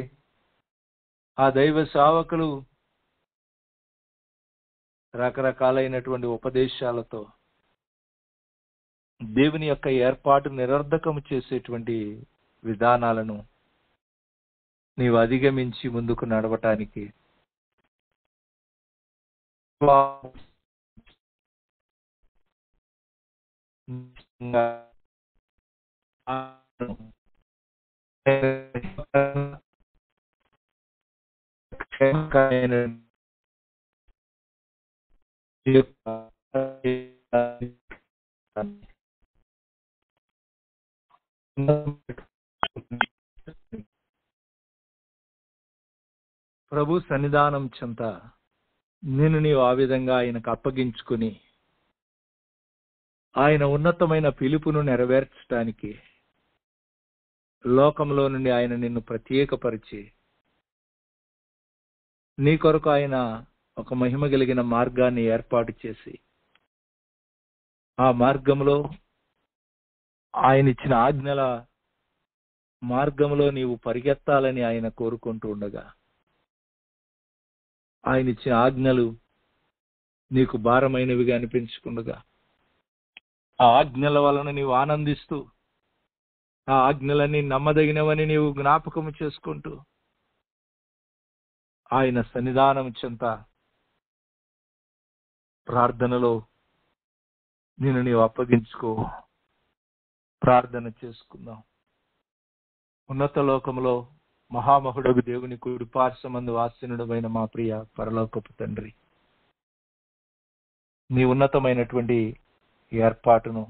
ఆ దైవ సేవకులు రకరకాలైనటువంటి ఉపదేశాలతో దేవుని యొక్క ఏర్పాటు నిరర్ధకము చేసేటువంటి విధానాలను నీవు అధిగమించి ముందుకు నడవటానికి ప్రభు సన్నిధానం చెంత నిన్ను నీవు ఆ విధంగా ఆయనకు అప్పగించుకుని ఆయన ఉన్నతమైన పిలుపును నెరవేర్చడానికి లోకంలో నుండి ఆయన నిన్ను ప్రత్యేకపరిచి నీ కొరకు ఆయన ఒక మహిమ కలిగిన మార్గాన్ని ఏర్పాటు చేసి ఆ మార్గంలో ఆయన ఇచ్చిన ఆజ్ఞల మార్గంలో నీవు పరిగెత్తాలని ఆయన కోరుకుంటూ ఉండగా ఆయన ఇచ్చిన ఆజ్ఞలు నీకు భారమైనవిగా అనిపించుకుండగా ఆ ఆజ్ఞల వలన నీవు ఆనందిస్తూ ఆ ఆజ్ఞలన్నీ నమ్మదగినవని నీవు జ్ఞాపకము చేసుకుంటూ ఆయన సన్నిధానం చెంత ప్రార్థనలో నేను నీవు అప్పగించుకో. ప్రార్థన చేసుకుందాం. ఉన్నత లోకంలో మహామహుడగు దేవుని కుడి పార్శ్వమందు ఆసీనుడైన మా ప్రియ పరలోకపు తండ్రి, నీ ఉన్నతమైనటువంటి ఏర్పాటును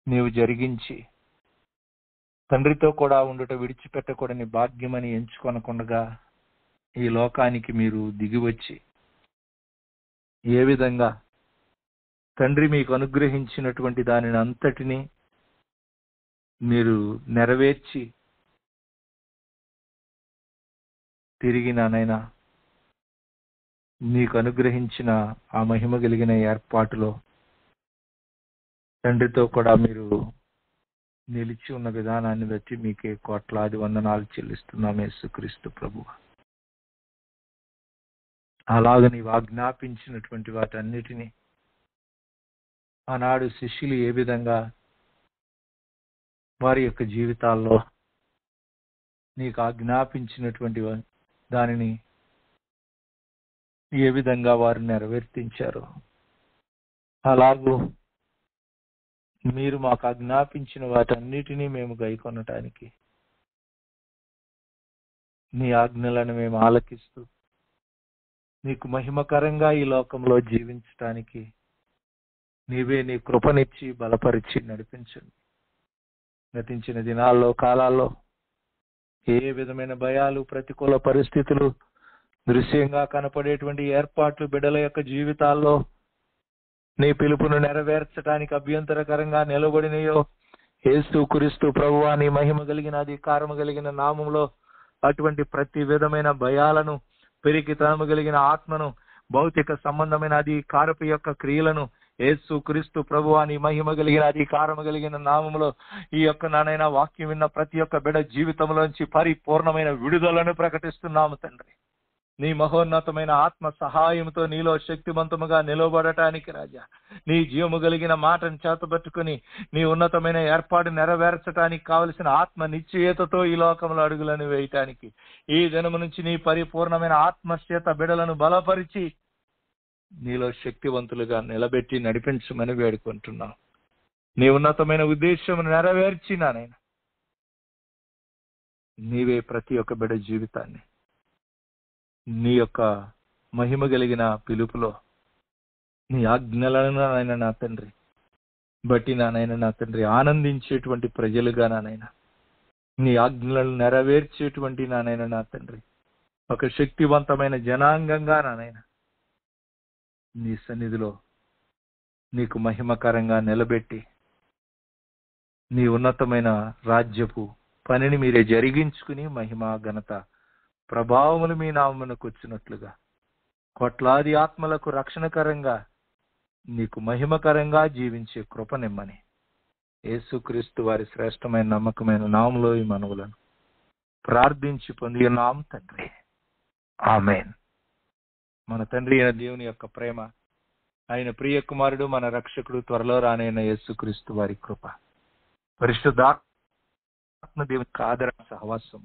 నీవు జరిగించి తండ్రితో కూడా ఉండుట విడిచిపెట్టకూడని భాగ్యమని ఎంచుకొనకుండగా ఈ లోకానికి మీరు దిగివచ్చి ఏ విధంగా తండ్రి మీకు అనుగ్రహించినటువంటి దానిని అంతటినీ మీరు నెరవేర్చి తిరిగి నానైనా నీకు అనుగ్రహించిన ఆ మహిమ కలిగిన ఏర్పాటులో తండ్రితో కూడా మీరు నిలిచి ఉన్న విధానాన్ని బట్టి మీకే కోట్లాది వందనాలు చెల్లిస్తున్నాం యేసుక్రీస్తు ప్రభువు. అలాగ నీవు ఆజ్ఞాపించినటువంటి వాటన్నిటినీ ఆనాడు శిష్యులు ఏ విధంగా వారి యొక్క జీవితాల్లో నీకు ఆజ్ఞాపించినటువంటి దానిని ఏ విధంగా వారు నెరవేర్తించారు, అలాగూ మీరు మాకు ఆజ్ఞాపించిన వాటన్నిటినీ మేము గైకొనటానికి నీ ఆజ్ఞలను మేము ఆలకిస్తూ నీకు మహిమకరంగా ఈ లోకంలో జీవించటానికి నీవే నీ కృపనిచ్చి బలపరిచి నడిపించండి. గతించిన దినాల్లో కాలాల్లో ఏ విధమైన భయాలు, ప్రతికూల పరిస్థితులు, దృశ్యంగా కనపడేటువంటి ఏర్పాట్లు బిడ్డల యొక్క జీవితాల్లో నీ పిలుపును నెరవేర్చడానికి అభ్యంతరకరంగా నిలబడినయో యేసుక్రీస్తు ప్రభువా నీ మహిమ కలిగిన అధికారము కలిగిన నామములో అటువంటి ప్రతి విధమైన భయాలను, పెరిగితనము కలిగిన ఆత్మను, భౌతిక సంబంధమైన అధికారపు యొక్క క్రియలను యేసుక్రీస్తు ప్రభువా నీ మహిమ కలిగిన అధికారము కలిగిన నామములో ఈ యొక్క నానైనా వాక్యం విన్న ప్రతి ఒక్క బిడ్డ జీవితంలోంచి పరిపూర్ణమైన విడుదలను ప్రకటిస్తున్నాము తండ్రి. నీ మహోన్నతమైన ఆత్మ సహాయంతో నీలో శక్తివంతముగా నిలబడటానికి రాజా, నీ జీవము కలిగిన మాటను చేతబట్టుకుని నీ ఉన్నతమైన ఏర్పాటు నెరవేర్చడానికి కావలసిన ఆత్మ నిశ్చయతతో ఈ లోకంలో అడుగులను వేయటానికి ఈ దినము నుంచి నీ పరిపూర్ణమైన ఆత్మచేత బిడలను బలపరిచి నీలో శక్తివంతులుగా నిలబెట్టి నడిపించమని వేడుకుంటున్నాం. నీ ఉన్నతమైన ఉద్దేశం నెరవేర్చినా నేను నీవే ప్రతి ఒక్క బిడ్డ జీవితాన్ని నీ యొక్క మహిమ కలిగిన పిలుపులో నీ ఆజ్ఞలను నాయన నా తండ్రి బట్టి నాయన నా తండ్రి ఆనందించేటువంటి ప్రజలుగా నాయన నీ ఆజ్ఞలను నెరవేర్చేటువంటి నాయన నా తండ్రి ఒక శక్తివంతమైన జనాంగంగా నాయన నీ సన్నిధిలో నీకు మహిమకరంగా నిలబెట్టి నీ ఉన్నతమైన రాజ్యపు పనిని మీరే జరిగించుకుని మహిమ, ఘనత, ప్రభావములు మీ నామమునకు వచ్చినట్లుగా కోట్లాది ఆత్మలకు రక్షణకరంగా నీకు మహిమకరంగా జీవించే కృపనిమ్మని యేసుక్రీస్తు వారి శ్రేష్టమైన నమ్మకమైన నామములో ఈ మనవులను ప్రార్థించి పొంది ఉన్నాం తండ్రి. ఆమేన్. మన తండ్రి అయిన దేవుని యొక్క ప్రేమ, ఆయన ప్రియ కుమారుడు మన రక్షకుడు త్వరలో రానైన యేసుక్రీస్తు వారి కృప, పరిశుద్ధాత్మ దేవుని ఆదర సహవాసం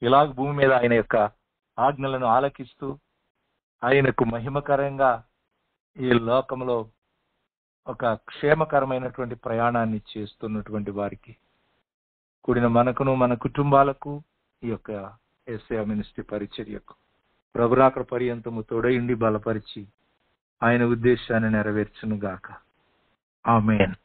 ఇలాగ భూమి మీద ఆయన యొక్క ఆజ్ఞలను ఆలకిస్తూ ఆయనకు మహిమకరంగా ఈ లోకంలో ఒక క్షేమకరమైనటువంటి ప్రయాణాన్ని చేస్తున్నటువంటి వారికి కూడిన మనకును మన కుటుంబాలకు ఈ యొక్క యేసయ్య మినిస్ట్రీ పరిచర్యకు ప్రభురాకడ పర్యంతము తోడయుండి బలపరిచి ఆయన ఉద్దేశాన్ని నెరవేర్చును గాక. ఆమేన్.